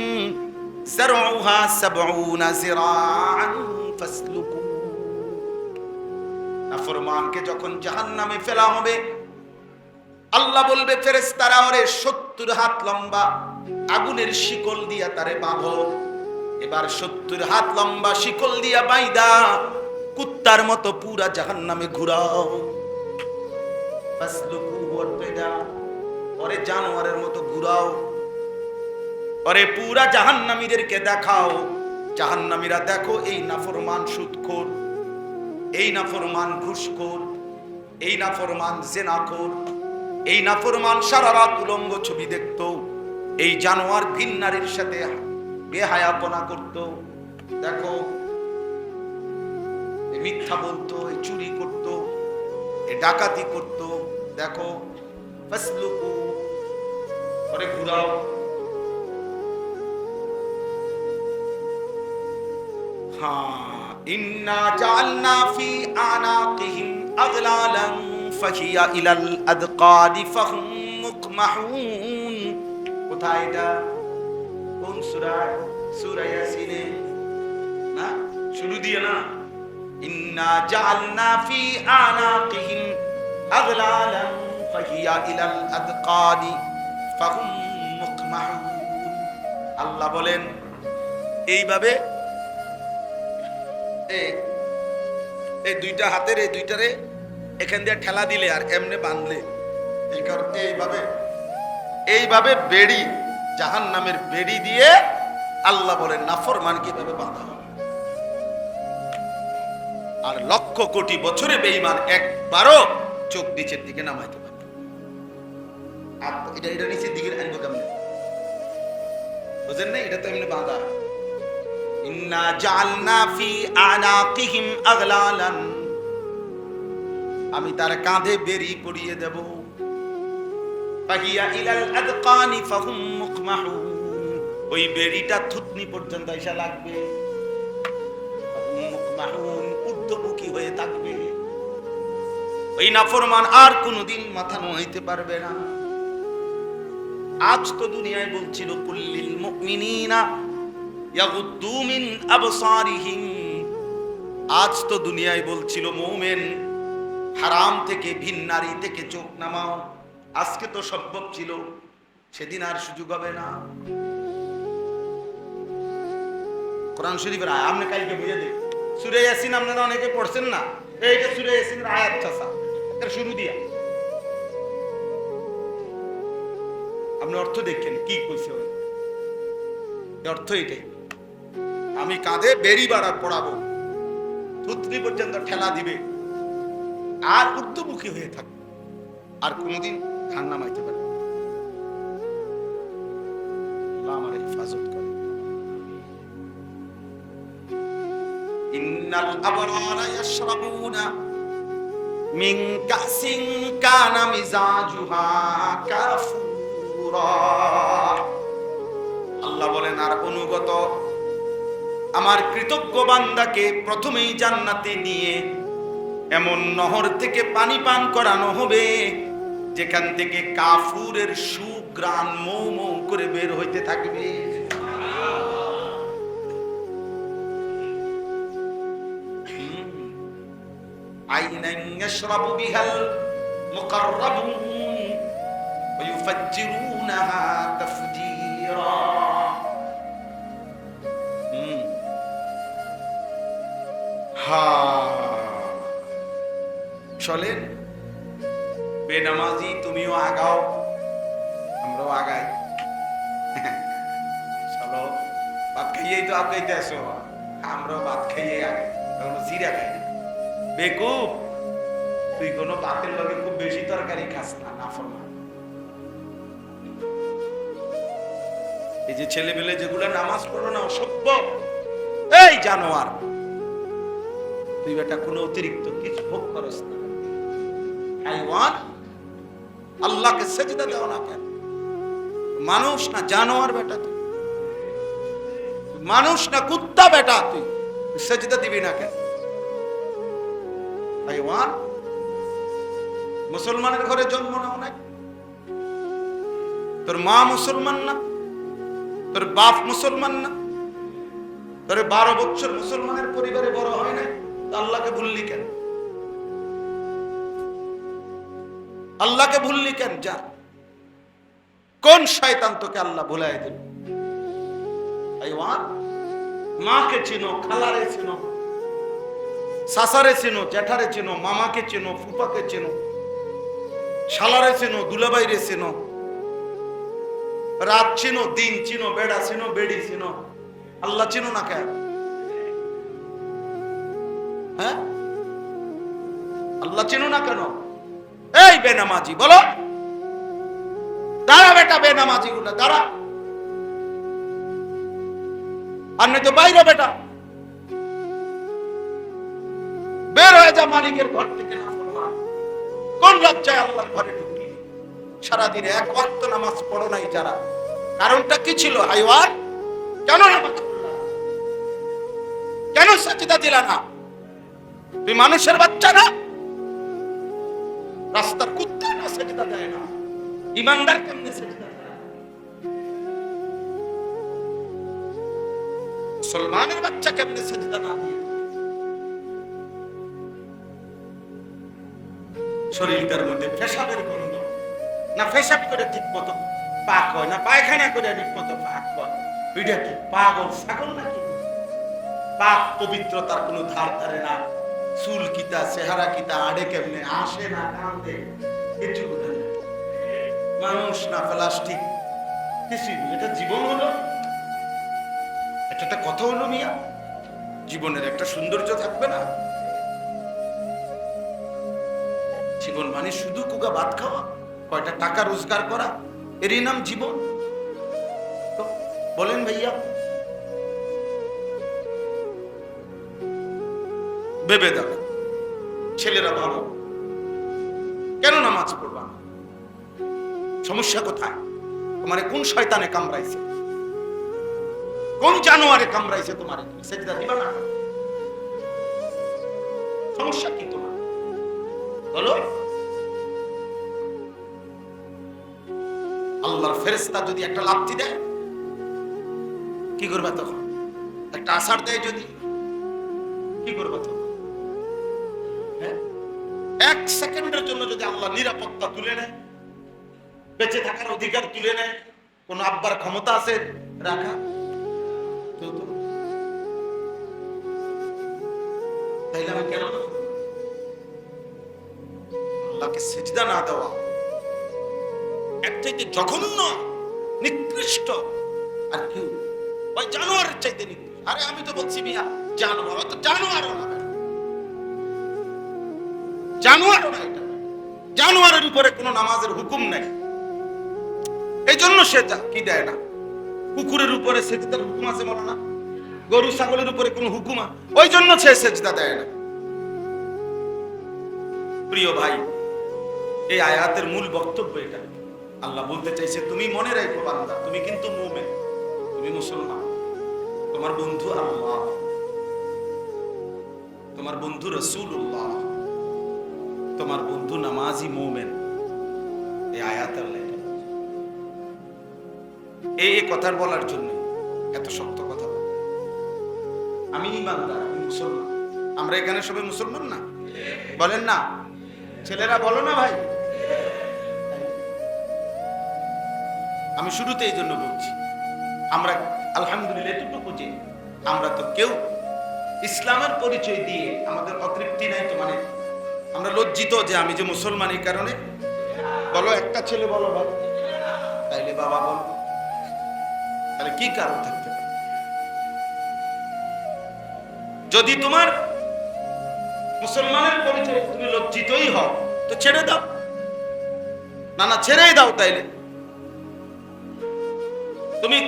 যারউহা 70 যিরাআন ফাসলুকু। নাফরমানকে যখন জাহান্নামে ফেলা হবে, আল্লাহ বলবে ফেরেশতারা ওরে 70 হাত লম্বা আগুনের শিকল দিয়া তারে বাঁধো। এবার 70 হাত লম্বা শিকল দিয়া বাইদা কুত্তার মতো পুরা জাহান্নামে ঘুরাও। ফাসলুকু ওয়ারবিদা, ওরে জানোয়ারের মতো ঘুরাও, ওরে পুরা জাহান্নামীদেরকে দেখাও। জাহান্নামীরা দেখো এই নাফরমান সুদখোর, এই নাফরমান ঘুষখোর, এই নাফরমান জিনাখোর, এই নাফরমান সারা রাত উলঙ্গ ছবি দেখতো, এই জানোয়ার ভিন নারীর সাথে বেহায়াপনা করতো। দেখো এই মিথ্যা বলতো, এই চুরি করতো, এই ডাকাতি করতো। দেখো ফাসলুকু, ওরে ঘুরাও। হ্যাঁ, ইন্না জাআলনা ফি আনাকিহিম আগলালান ফাহিয়া ইলাল আদকাদি ফাহুম মুকমাহুন। কোথায় এটা? কোন সূরা? সূরা ইয়াসিনে না, শুরু দিয়ে না, ইন্না জাআলনা ফি আনাকিহিম আগলালান ফাহিয়া ইলাল আদকাদি ফাহুম মুকমাহুন। আল্লাহ বলেন এইভাবে এই দুইটা হাতের এই দুইটারে এখান দিয়ে ঠেলা দিলে আর এমনি বাঁধলে, এই কারণে এইভাবে বেড়ি, জাহান্নামের বেড়ি দিয়ে আল্লাহ বলেন নাফরমান কিভাবে বাঁধা হবে। আর লক্ষ কোটি বছরে বেঈমান একবারও চোখ নিচের দিকে নামাইতে পারবে। আর এটা নিচের দিকে আনবো কেমনে? বুঝেন না? এটা তো এমনি বাঁধা। ইন্না জাআলনা ফি আনাকিহিম আগলালান, আমি তার কাঁধে বেড়ি পরিয়ে দেব। ফাহিয়া ইলাল আদকানি ফাহুম মুকমাহুন, ওই বেড়িটা থুতনি পর্যন্ত এসে লাগবে। ফাহুম মুকমাহুন, ঊর্ধ্বমুখী হয়ে থাকবে। ওই নাফরমান আর কোনদিন মাথা নোয়াইতে পারবে না। আজ তো দুনিয়ায় বলছিল কুল্লিল মুমিনিনা ইয়াগুদ্দু মিন আবসারিহিম। আজ তো দুনিয়ায় বলছিল মুমিন হারাম থেকে, ভিন নারী থেকে চোখ নামাও। আজকে তো সম্ভব ছিল, সেদিন আর সুযোগ হবে না। কোরআন শরীফের আয়াত আপনি কালকে বুঝে দেখ, সূরা ইয়াসিন আপনারা অনেকে পড়ছেন না, এইটা সূরা ইয়াসিনের আয়াত চাচা, এটা শুরু দিয়া আপনি অর্থ দেখেন কি কইছে, অর্থ এটাই, আমি কাঁধে বেরি বাড়া পড়াবো, থুতনি পর্যন্ত ঠেলা দিবে, আর উর্দুমুখী হয়ে থাকবে, আর কোনোদিন ধান নামাইতে পারবে। আল্লাহ আমার হেফাজত করে। ইন্নাল আবরারা ইয়াশরাবুনা মিন কাসিন কানা মিজাজুহা কাফুরা। আল্লাহ বলেন, আর অনুগত আমার কৃতজ্ঞ বান্দাকে প্রথমেই জান্নাতে নিয়ে এমন নহর থেকে পানি পান করানো হবে যেখান থেকে কাফুরের সুঘ্রাণ মৌ মৌ করে বের হইতে থাকবে। আইনান ইয়াশরাবু বিহাল মুকাররাবুন ওয়া ইউফাজ্জিরুনাহা তাফজীরা। চলেন বেনামাজি, তুমিও আগাও, আমরাও আগাই। চলো, ভাত খাইয়েই তো আগাইতে আসো, আমরাও ভাত খাইয়ে আগে, তখন জিরা খাই না। বেকুব, তুই কোনো ভাতের লগে খুব বেশি তরকারি খাস না, নাফরমান। এই যে ছেলেমেলে যেগুলা নামাজ পড়ো না, অসভ্য, এই জানোয়ার, তুই বেটা কোনো অতিরিক্ত কিছু ভোগ করস না। হাইওয়ান, আল্লাহকে সেজদা দেও না কেন? মানুষ না জানোয়ার বেটা, তুই মানুষ না কুত্তা বেটা, তুই সেজদা দিবি না কেন? হাইওয়ান, মুসলমানের ঘরে জন্ম নাও না, তোর মা মুসলমান না, তোর বাপ মুসলমান না, তোর 12 বছর মুসলমানের পরিবারে বড় হয় না, আল্লাহকে ভুললি কেন? আল্লাহকে ভুললি কেন? যা, কোন শয়তান তোকে আল্লাহ ভুলাই দিল? মাকে চিনো, খালারে চিনো, সাসারে চিনো, জ্যাঠারে চিনো, মামাকে চিনো, ফুপাকে চিনো, শালারে চিনো, দুলাবাইরে চিনো, রাত চিনো, দিন চিনো, বেড়া চিনো, বেড়ি চিনো, আল্লাহ চিনো না কেন? হ্যাঁ, আল্লাহ চিনো না কেন? এই বেনামাজি, বলো, দাঁড়া বেটা, বেনামাজি গুলা দাঁড়া, আর নয়তো বাইরে বেটা, বের হয়ে যা মালিকের ঘর থেকে। কোন লজ্জায় আল্লাহর ঘরে ঢুকলি? সারাদিনে এক ওয়াক্ত নামাজ পড়ো নাই যারা, কারণটা কি ছিল? হাইওয়ান, কেন নামাজ পড়লা? কেন সাজদা দিলা না? তুই মানুষের বাচ্চা না? রাস্তার কুত্তা না সেজদা দেয় না, ইমানদার কেমনে সেজদা দেয়? মুসলমানের বাচ্চা কেমনে সেজদা না দিয়ে? শরীরটার মধ্যে পেশাবের গন্ধ, না পেশাব করে ঠিক মতো পাক হয়, না পায়খানা করে ঠিক মতো পাক হয়। ওইটা কি পাগল ছাগল নাকি? পাক পবিত্রতার কোনো ধার ধারে না, চুল কিতা, চেহারা কিতা, আড়ে কেমনে, আসে না, কান্দে, কিছু বোঝে না। মানুষ না প্লাস্টিক, কিছুই না। এটা জীবন হলো? এটা একটা কথা হলো মিয়া? জীবনের একটা সৌন্দর্য থাকবে না? জীবন মানে শুধু কুকা ভাত খাওয়া, কয়টা টাকা রোজগার করা, এরই নাম জীবন? তো বলেন ভাইয়া, ভেবে দেখো, ছেলেরা ভালো, কেন নামাজ পড়বা? সমস্যা কোথায়? তোমারে কোন শয়তানে কামড়াইছে? কোন জানোয়ারে কামড়াইছে তোমারে? সেজদা দিবা না? সমস্যা কি তোমার? বলো। আল্লাহর ফেরেশতা যদি একটা লাথি দেয়, কি করবা তখন? একটা আছাড় দেয় যদি, কি করবা তখন? এক সেকেন্ডের জন্য যদি আল্লাহ নিরাপত্তা তুলে নেয়, বেঁচে থাকার অধিকার তুলে নেয়, কোন আব্বার ক্ষমতা আছে রাখা? তাইলে আমি কেন আল্লাহকে সিজদা না দেওয়া এর চাইতে জঘন্য নিকৃষ্ট আর কেউ? ওই জানোয়ারের চাইতে নিকৃষ্ট। আরে আমি তো বলছি মিয়া জানোয়ার, তো জানোয়ারও না, জানোয়ারও না। এটা জানোয়ারের উপরে কোনো নামাজের হুকুম নাই, এই জন্য সে কি দেয় না। কুকুরের উপরে সেজদার হুকুম আছে বলো না? গরু ছাগলের উপরে কোনো হুকুম, ওই জন্য সে সেজদা দেয় না। প্রিয় ভাই, এই আয়াতের মূল বক্তব্য এটা। আল্লাহ বলতে চাইছে তুমি মনে রাখো বান্দা, তুমি কিন্তু মুমিন, তুমি মুসলমান, তোমার বন্ধু আল্লাহ, তোমার বন্ধু রাসূলুল্লাহ, তোমার বন্ধু নামাজি মুমিন। এই আয়াত আল্লাহ এই কথা বলার জন্য এত শক্ত কথা। আমি ইমানদার, আমি মুসলমান। আমরা এখানে সবাই মুসলমান না? বলেন না ছেলেরা, বলো না ভাই? আমি শুরুতে এই জন্য বলছি, আমরা আলহামদুলিল্লাহ এতটুকু যে আমরা তো কেউ ইসলামের পরিচয় দিয়ে আমাদের অতৃপ্তি নাই তো, মানে আমরা লজ্জিত যে আমি যে মুসলমান এই কারণে। বলো একটা ছেলে বলো ভাই, তাইলে বাবা বলো, তাহলে কি কারণ থাকতে পারে? যদি তোমার মুসলমানের পরিচয় তুমি লজ্জিতই হও তো ছেড়ে দাও, না না ছেড়েই দাও। তাইলে তুমি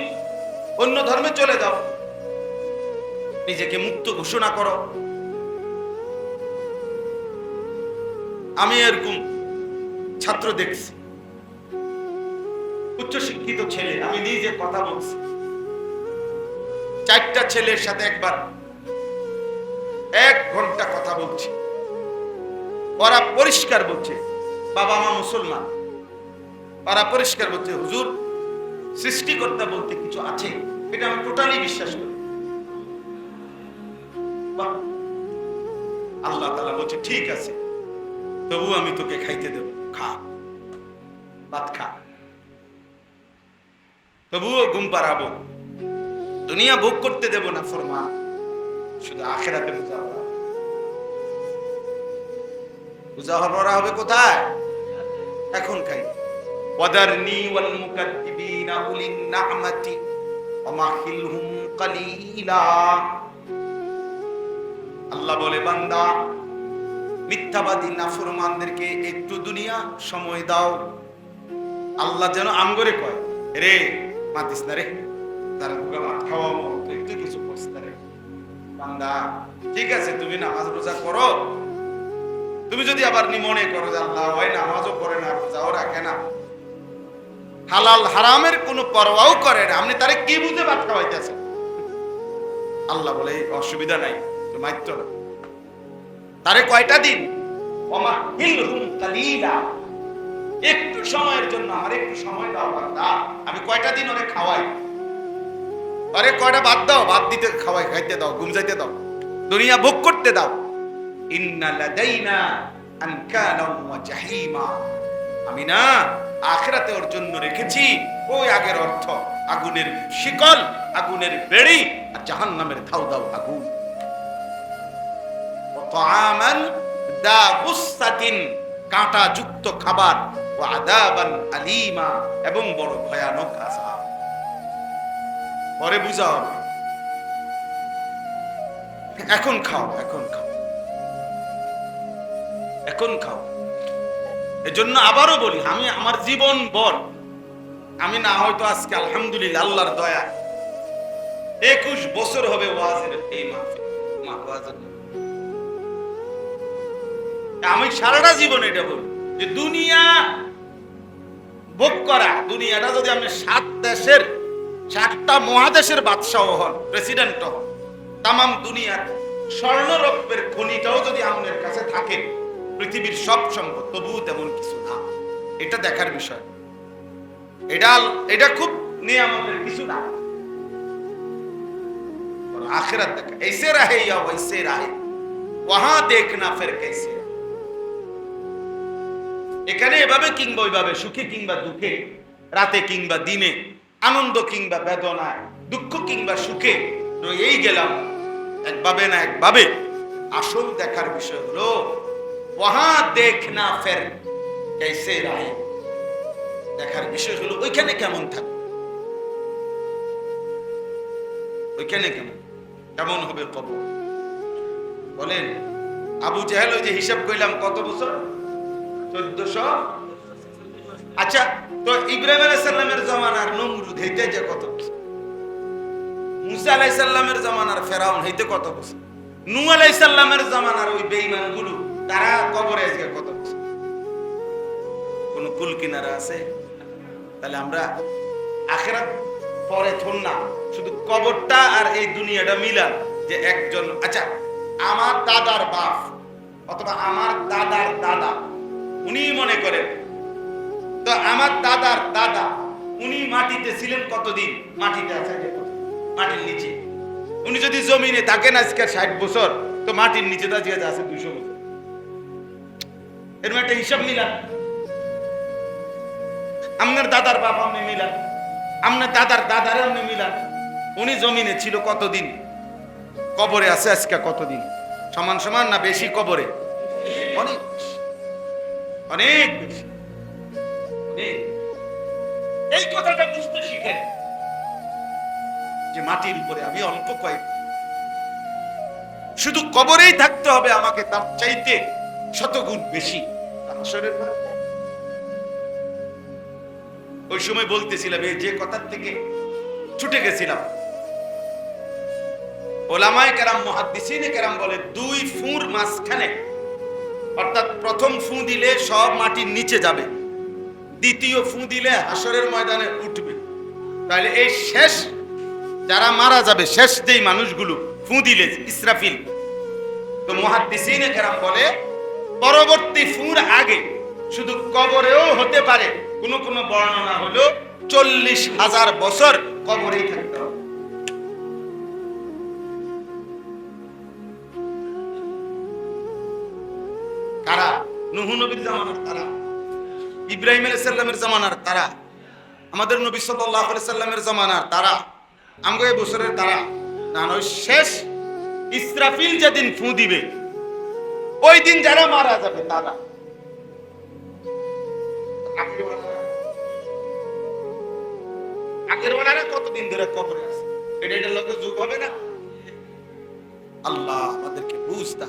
অন্য ধর্মে চলে যাও, নিজেকে মুক্ত ঘোষণা করো। আমি এরকম ছাত্র দেখছি, উচ্চ শিক্ষিত ছেলে, আমি নিজে কথা বলছি, 4টা ছেলের সাথে একবার 1 ঘন্টা কথা বলছি। ওরা পরিষ্কার বলছে বাবা মা মুসলমান, ওরা পরিষ্কার বলছে হুজুর সৃষ্টিকর্তা বলতে কিছু আছে, এটা আমি টোটালি বিশ্বাস করি। আল্লাহ তাআলা বলছে ঠিক আছে, তবু আমি তোকে খাইতে দেব, খা, ভাত খা, তবুও ঘুম পাড়াবো, দুনিয়া ভোগ করতে দেব না ফরমান, শুধু আখিরাতে মুজাহরা হবে কোথায়? এখন খাই। ওয়াদারনি ওয়াল মুকাদ্দিবিনা উলিন নি'মাতি ওয়া মাহিলহুম কালিলা। আল্লাহ বলে বান্দা মিথ্যাবাদী নাফরমানদেরকে একটু দুনিয়া সময় দাও। আল্লাহ যেন আমগরে কয় রে মাতিস না রে, তার ভাত খাওয়াবো, একটু কিছু করছিস না রে বান্দা, ঠিক আছে তুমি নামাজ রোজা করো, তুমি যদি আবার মনে করো যে আল্লাহ হয় নামাজও করে না, রোজাও রাখে না, হালাল হারামের কোনো পরোয়াও করে না, আপনি তারে কি বুঝে ভাত খাওয়াইতেছেন? আল্লাহ বলে অসুবিধা নাই, তো মাইত্র না, তারে কয়টা দিন ওমাহিলহুম কালিলা, একটু সময়ের জন্য আমার একটু সময় দাও বান্দা, আমি কয়টা দিন ওরে খাওয়াই, আরে কয়টা বাদ দাও, বাদ দিতে খাওয়াই, খাইতে দাও, ঘুম যাইতে দাও, দুনিয়া ভোগ করতে দাও। ইন্না লাদাইনা আনকালাম ওয়া জাহিমা, আমি না আখিরাতে ওর জন্য রেখেছি ওই আগের অর্থ, আগুনের শিকল, আগুনের বেড়ি, আর জাহান্নামের ধাউ দাও আগুন। ওয়া তাআমান দা গুসসাতিন, কাঁটা যুক্ত খাবার, ওয়া আযাবান আলীমা, এবং বড় ভয়ানক আযাব। পরে বুঝাও, এখন খাও, এখন খাও, এখন খাও। এজন্য আবারও বলি, আমি আমার জীবন ভর, আমি না হয়তো আজকে আলহামদুলিল্লাহ আল্লাহর দয়া 21 বছর হবে ওয়াজের এই মাহফিল, আমি সারাটা জীবন এটা বলি যে দুনিয়া ভোগ করা, দুনিয়াটা যদি আপনি 7 দেশের 7টা মহাদেশের বাদশাহ হন, প্রেসিডেন্ট হন, তামাম দুনিয়ার স্বর্ণরৌপ্যের খনিটাও যদি আপনার কাছে থাকে, পৃথিবীর সব সম্পদ, তবুও তেমন কিছু না। এটা দেখার বিষয়, এটা খুব নিয়ামতের কিছু না। आखिरत तक ऐसे रहे या वैसे रहे, वहां देखना फिर कैसे। এখানে এভাবে কিংবা ওইভাবে, সুখে কিংবা দুঃখে, রাতে কিংবা দিনে, আনন্দ কিংবা বেদনায়, দুঃখ কিংবা সুখে এই গেলাম, একভাবে না একভাবে। আসল দেখার বিষয় হলো ওহা দেখনা ফের कैसे रहे, দেখার বিষয় হলো ওইখানে কেমন থাকে, ওইখানে কেমন হবে কবর। বলেন আবু জাহেল ওই যে হিসাব কইলাম কত বছর, 1400। আচ্ছা, তো ইব্রাহিম আলাইহিস সালামের জামানার নমরুদ হইতে যে কত বছর, মুসা আলাইহিস সালামের জামানার ফেরাউন হইতে কত বছর, নূহ আলাইহিস সালামের জামানার ওই বেঈমান গুলো তারা কবরে আজকে কত বছর, কোন কুল কিনারা আছে? তাহলে আমরা আখিরাত পরে থন না, শুধু কবরটা আর এই দুনিয়াটা মিলা যে একজন, আচ্ছা আমার দাদার বাপ অথবা আমার দাদার দাদা উনি মনে করেন, তো আমার দাদার দাদা উনি মাটিতে ছিলেন কতদিন, মাটিতে আছে মাটির নিচে, উনি যদি জমিনে থাকেন আজকে 60 বছর, তো মাটির নিচে তো আজকে আছে 200 বছর। এরকম একটা হিসাব মিলান, আপনার দাদার বাপ আপনি মিলান, আপনার দাদার দাদারে আপনি মিলান, উনি জমিনে ছিল কতদিন, কবরে আছে আজকে কতদিন, সমান সমান না বেশি কবরে? অনেক অনেক বেশি। এই কথাটা বুঝতে শিখেন যে মাটির উপরে আমি অল্প কয়েক, শুধু কবরেই থাকতে হবে আমাকে তার চাইতে শতগুণ বেশি। ওই সময় বলতেছিলাম এই যে কথার থেকে ছুটে গেছিলাম, ওলামায়ে কেরাম মুহাদ্দিসিনে কেরাম বলে 2 ফুঁর মাঝখানে, অর্থাৎ প্রথম ফুঁ দিলে সব মাটির নিচে যাবে, দ্বিতীয় ফুঁ দিলে হাসরের ময়দানে উঠবে। তাহলে এই শেষ যারা মারা যাবে, শেষ যেই মানুষগুলো ফুঁ দিলে ইসরাফিল, তো মুহাদ্দিসিনে কেরাম বলে পরবর্তী ফুঁর আগে শুধু কবরেও হতে পারে, কোন কোন বর্ণনা হলো 40,000 বছর কবরেই থাকতে হবে। কারা? নূহ নবীর জামানার তারা, ইব্রাহিম আলাইহিস সালামের জামানার তারা, আমাদের নবী সাল্লাল্লাহু আলাইহি সাল্লামের জামানার তারা, আমগো এই বছরের তারা না, ওই শেষ ইসরাফিল যেদিন ফুঁ দিবে ওই দিন যারা মারা যাবে তারা। আগের ওনারা কতদিন ধরে কবরে আছে, এটা লোকে যুগ হবে না। আল্লাহ আমাদেরকে বুঝতা।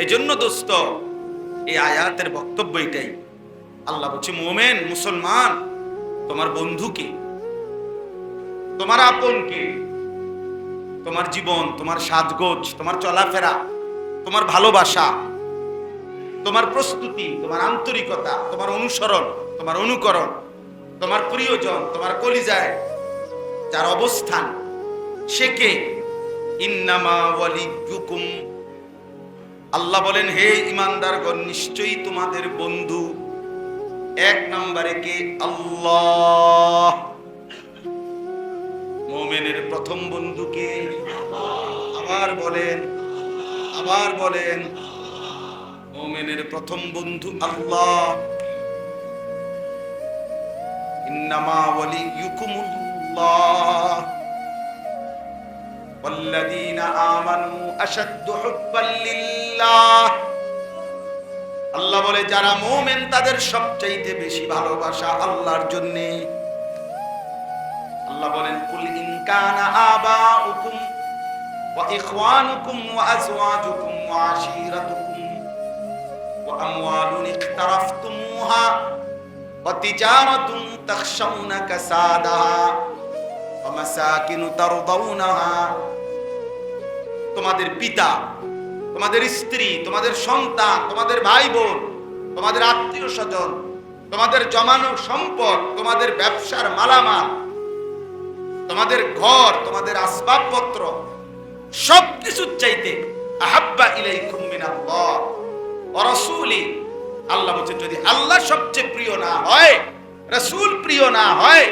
এই জন্য দোস্ত এই আয়াতের বক্তব্য এটাই, আল্লাহ বলছে মুমিন মুসলমান তোমার বন্ধু কে, তোমার আপন কে, তোমার জীবন, তোমার সাজগোজ, তোমার চলাফেরা, তোমার ভালোবাসা, তোমার প্রস্তুতি, তোমার আন্তরিকতা, তোমার অনুসরণ, তোমার অনুকরণ, তোমার প্রিয়জন, তোমার কলিজায় যার অবস্থান সে কে? ইন্নামা ওয়ালিয়ুকুম, আল্লাহ বলেন হে ইমানদারগণ নিশ্চয়ই তোমাদের বন্ধু 1 নম্বরে কে? আল্লাহ। মুমিনের প্রথম বন্ধু কে? আবার বলেন, আবার বলেন, মুমিনের প্রথম বন্ধু আল্লাহ। ইন্নামা ওয়ালিয়ুকুমুল্লাহ ওয়াল্লাযীনা আমানু আশাদ্দু হুব্বান লিল্লাহ। আল্লাহ বলে যারা মুমিন তাদের সবচাইতে বেশি ভালোবাসা আল্লাহর জন্য। আল্লাহ বলেন কুল ইন কানা আবাউকুম ওয়া ইখওয়ানুকুম ওয়া আজওয়াজুকুম ওয়া আশীরাতুকুম ওয়া আমওয়ালুন ইখতারাফতুমুহা ওয়া তিজারাতুন তাখশাউনা কাসাদাহা ওয়া মাসাকিনু তারদাউনাহা, তোমাদের পিতা, তোমাদের স্ত্রী, তোমাদের সন্তান, তোমাদের ভাই বোন, তোমাদের আত্মীয় স্বজন, তোমাদের জমানো সম্পদ, তোমাদের ব্যবসার মালামাল, তোমাদের ঘর, তোমাদের আসবাবপত্র, সবকিছুর চাইতে আহাব্বা ইলাইকুম মিনাল্লাহ ওয়া রাসূলি, আল্লাহ বলেন যদি আল্লাহ সবচেয়ে প্রিয় না হয়, রাসূল প্রিয় না হয়,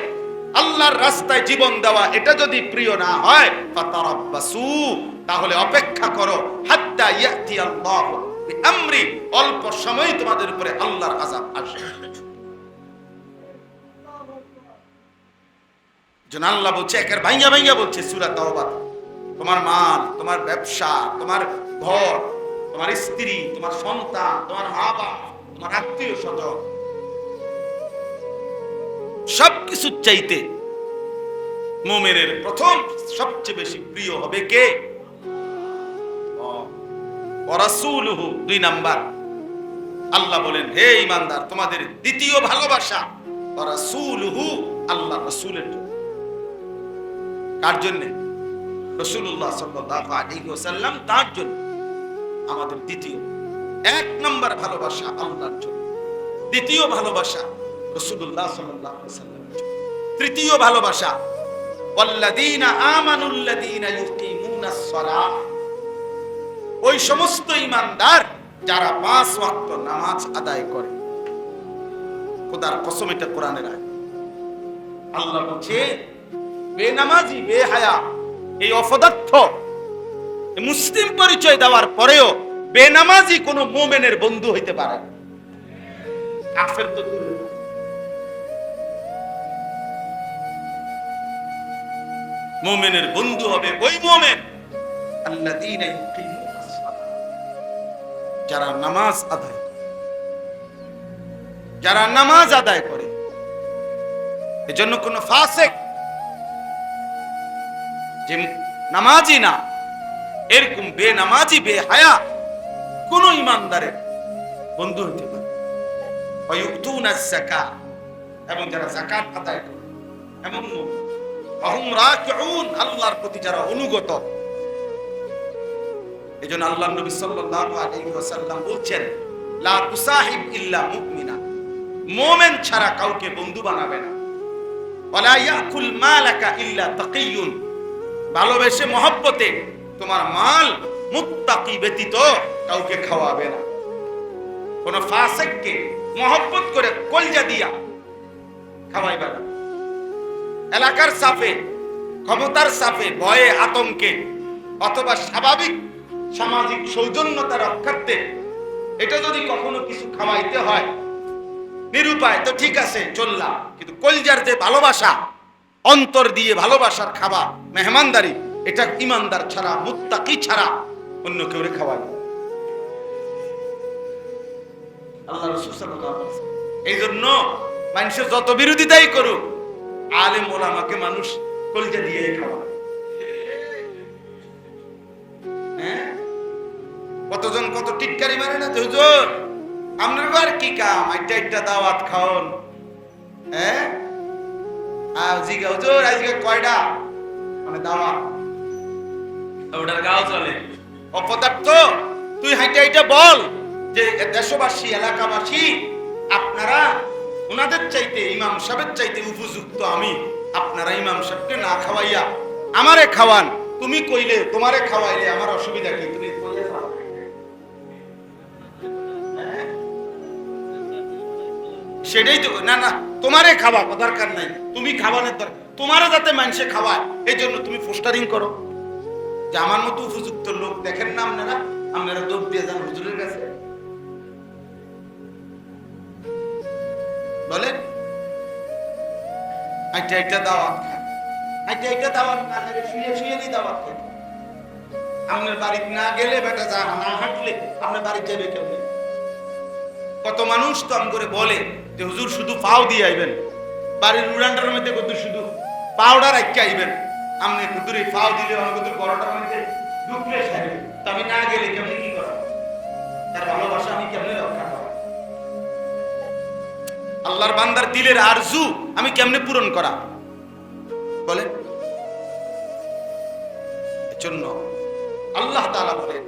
আল্লাহর রাস্তায় জীবন দেওয়া এটা যদি প্রিয় না হয়, ফাতারাব্বাসু, তাহলে অপেক্ষা করো, হাত্তা ইয়াতি আল্লাহ বিআমরি, অল্প সময় তোমাদের উপরে আল্লাহর আযাব আসবে। যেন আল্লাহ বলছে, একের ভাইয়া ভাইয়া বলছে সূরা তাওবা, তোমার মাল, তোমার ব্যবসা, তোমার ঘর, তোমার স্ত্রী, তোমার সন্তান, তোমার মা বাবা, তোমার আত্মীয় স্বজন, সবকিছু চাইতে মুমিনের প্রথম সবচেয়ে বেশি প্রিয় হবে কে? ওয়া রাসূলুহু। 2 নাম্বার, আল্লাহ বলেন, হে ঈমানদার, তোমাদের দ্বিতীয় ভালোবাসা ওয়া রাসূলুহু, আল্লাহ রাসূলের জন্য। কার জন্য? রাসূলুল্লাহ সাল্লাল্লাহু আলাইহি ওয়াসাল্লাম, তার জন্য আমাদের দ্বিতীয়। 1 নাম্বার ভালোবাসা আল্লাহর জন্য, দ্বিতীয় ভালোবাসা রাসূলুল্লাহ সাল্লাল্লাহু আলাইহি ওয়াসাল্লামের জন্য, তৃতীয় ভালোবাসা ওয়াল্লাযীনা আমানুল্লাযীনা ইউকিমুনাস সালাহ, ওই সমস্ত ঈমানদার যারা 5 ওয়াক্ত নামাজ আদায় করে। খোদার কসম, এটা কোরআনের আয়াত। আল্লাহ বলছে, বেনামাজি, বেহায়া, এই অপদার্থ মুসলিম পরিচয় দেওয়ার পরেও বেনামাজি কোন মুমিনের বন্ধু হইতে পারে না। কাফের তো দূরে। মুমিনের বন্ধু হবে ওই মুমিন আল্লাযীনা ইউকিমুনাস সালাহ, যারা নামাজ আদায় করে, যারা নামাজ আদায় করে। এজন্য কোন ফাসিক যে নামাজি না, এরকম বেনামাজি, বেহায়া কোন ঈমানদারের বন্ধু হইতে পারে। ওয়ায়ুতুনাস যাকাত, এবং যারা যাকাত আদায় করে, এমন আহুম রাকিউন, আল্লাহর প্রতি যারা অনুগত। এজন্য আল্লাহর নবী সাল্লাল্লাহু আলাইহি ওয়াসাল্লাম বলছেন, লা তুসাহিব ইল্লা মুমিনা, মুমিন ছাড়া কাউকে বন্ধু বানাবে না। ওয়ালা ইয়াকুল মালাকা ইল্লা তাকিয়ুন, ভালোবেসে মহব্বতে তোমার মাল মুত্তাকি ব্যতীত কাউকে খাওয়াবে না। কোন ফাসিককে মহব্বত করে কলজা দিয়া খাওয়াইবে না। এলাকার সাফে, ক্ষমতার সাফে, ভয়ে আতঙ্কে, অথবা স্বাভাবিক সামাজিক সৌজন্যতা রক্ষার্থে এটা যদি কখনো কিছু খাওয়াইতে হয়, নিরুপায়, তো ঠিক আছে, চললাম। কিন্তু কলজার যে ভালোবাসা, অন্তর দিয়ে ভালোবাসার খাবার, মেহমানদারি, এটা ঈমানদার ছাড়া, মুত্তাকি ছাড়া অন্য কেউ খাওয়ায় না। আল্লাহ রাসূল সাল্লাল্লাহু আলাইহি ওয়াসাল্লাম, এই জন্য মানুষের যত বিরোধিতাই করুক, আলেম ওলামাকে মানুষ কলজা দিয়ে খাওয়ায়। হ্যাঁ, কতজন কত টিটকারি মারে না, হুজুর আপনার ঘর কি কাম, একটা দাওয়াত খাওন। হ্যাঁ, জিগা হুজুর আজকে কয়টা মানে দাওয়াত, ওটার গাও চলে। অপদার্থ, তুই হাইটা বল যে দেশবাসী, এলাকাবাসী, আপনারা ওনাদের চাইতে, ইমাম সাহেবের চাইতে উপযুক্ত আমি, আপনারা ইমাম সাহেবকে না খাওয়াইয়া আমারে খাওয়ান। তুমি কইলে, তোমারে খাওয়াইলে আমার অসুবিধা কি? তুমি কইলে খাও। সেটাই তো, না না, তোমারে খাওয়া দরকার নাই, তুমি খাওয়ানোর দরকার, তোমারও যাতে মানুষে খাওয়ায়, এই জন্য তুমি পোস্টারিং করো যে আমার মতো উপযুক্ত লোক দেখেন না আপনারা, আপনারা দৌড় দিয়ে যান হুজুরের কাছে। বলেন, একটা দাওয়াত খায়, একটা দাওয়াত না খেলে শুয়ে নি দাওয়াত খায়। আপনার বাড়িতে না গেলে, বেটা যা না হাঁটলে আপনার বাড়ি যাবে কেমনে? কত মানুষ তো আম করে বলে যে হুজুর শুধু পাও দিয়ে আইবেন, বাড়ির উড়ানটার মধ্যে কত শুধু পাউডার আইকে আইবেন। আপনি হুজুর এই পাও দিলে আমার কত বড়টার মধ্যে ঢুকলে সাইবে, তো আমি না গেলে কেমনি কি করা? তার ভালোবাসা আমি কেমনে রক্ষা করা? আল্লাহর বান্দার দিলের আরজু আমি কেমনে পূরণ করা? বলেন। এজন্য আল্লাহ তাআলা বলেন,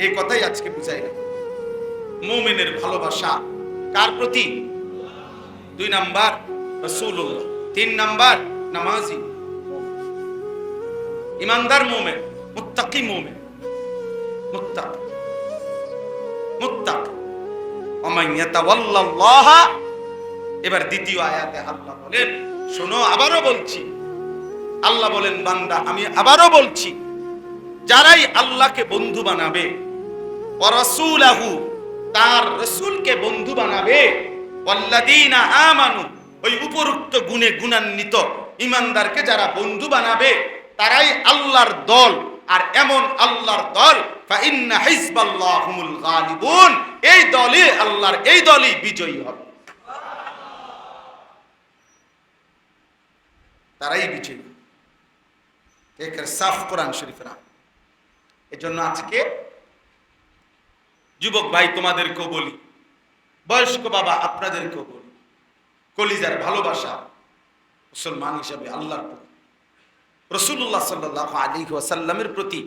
এই কথাই আজকে বুঝাইলাম, মুমিনের ভালোবাসা কার প্রতি? 2 নাম্বার রাসূলুল্লাহ, 3 নাম্বার নামাজি, ঈমানদার মুমিন, মুত্তাকি মুমিন, মুত্তাকি মুত্তাকি। ওমান ইয়াতাওয়াল্লাল্লাহ, এবার দ্বিতীয় আয়াতে আল্লাহ বলেন, শোনো, আবারও বলছি, আল্লাহ বলেন, বান্দা আমি আবারও বলছি, যারাই আল্লাহকে বন্ধু বানাবে, ওয়া রাসূলাহু, তার রাসূলকে বন্ধু বানাবে, ওয়াল্লাযীনা আমানু, ওই উপরোক্ত গুণে গুণান্বিত ঈমানদারকে যারা বন্ধু বানাবে তারাই আল্লাহর দল। আর এমন আল্লাহর দল, ফা ইন্না হিজবাল্লাহি হুমুল গালিবুন, এই দলই আল্লাহর, এই দলই বিজয়ী হবে, তারাই বিজয়ী। একের সাফ কোরআন শরীফের। এজন্য আজকে যুবক ভাই তোমাদেরকেও বলি, বয়স্ক বাবা আপনাদেরকেও বলি, কলিজার ভালোবাসা মুসলমান হিসাবে আল্লাহর প্রতি, রাসূলুল্লাহ সাল্লাল্লাহু আলাইহি ওয়াসাল্লামের প্রতি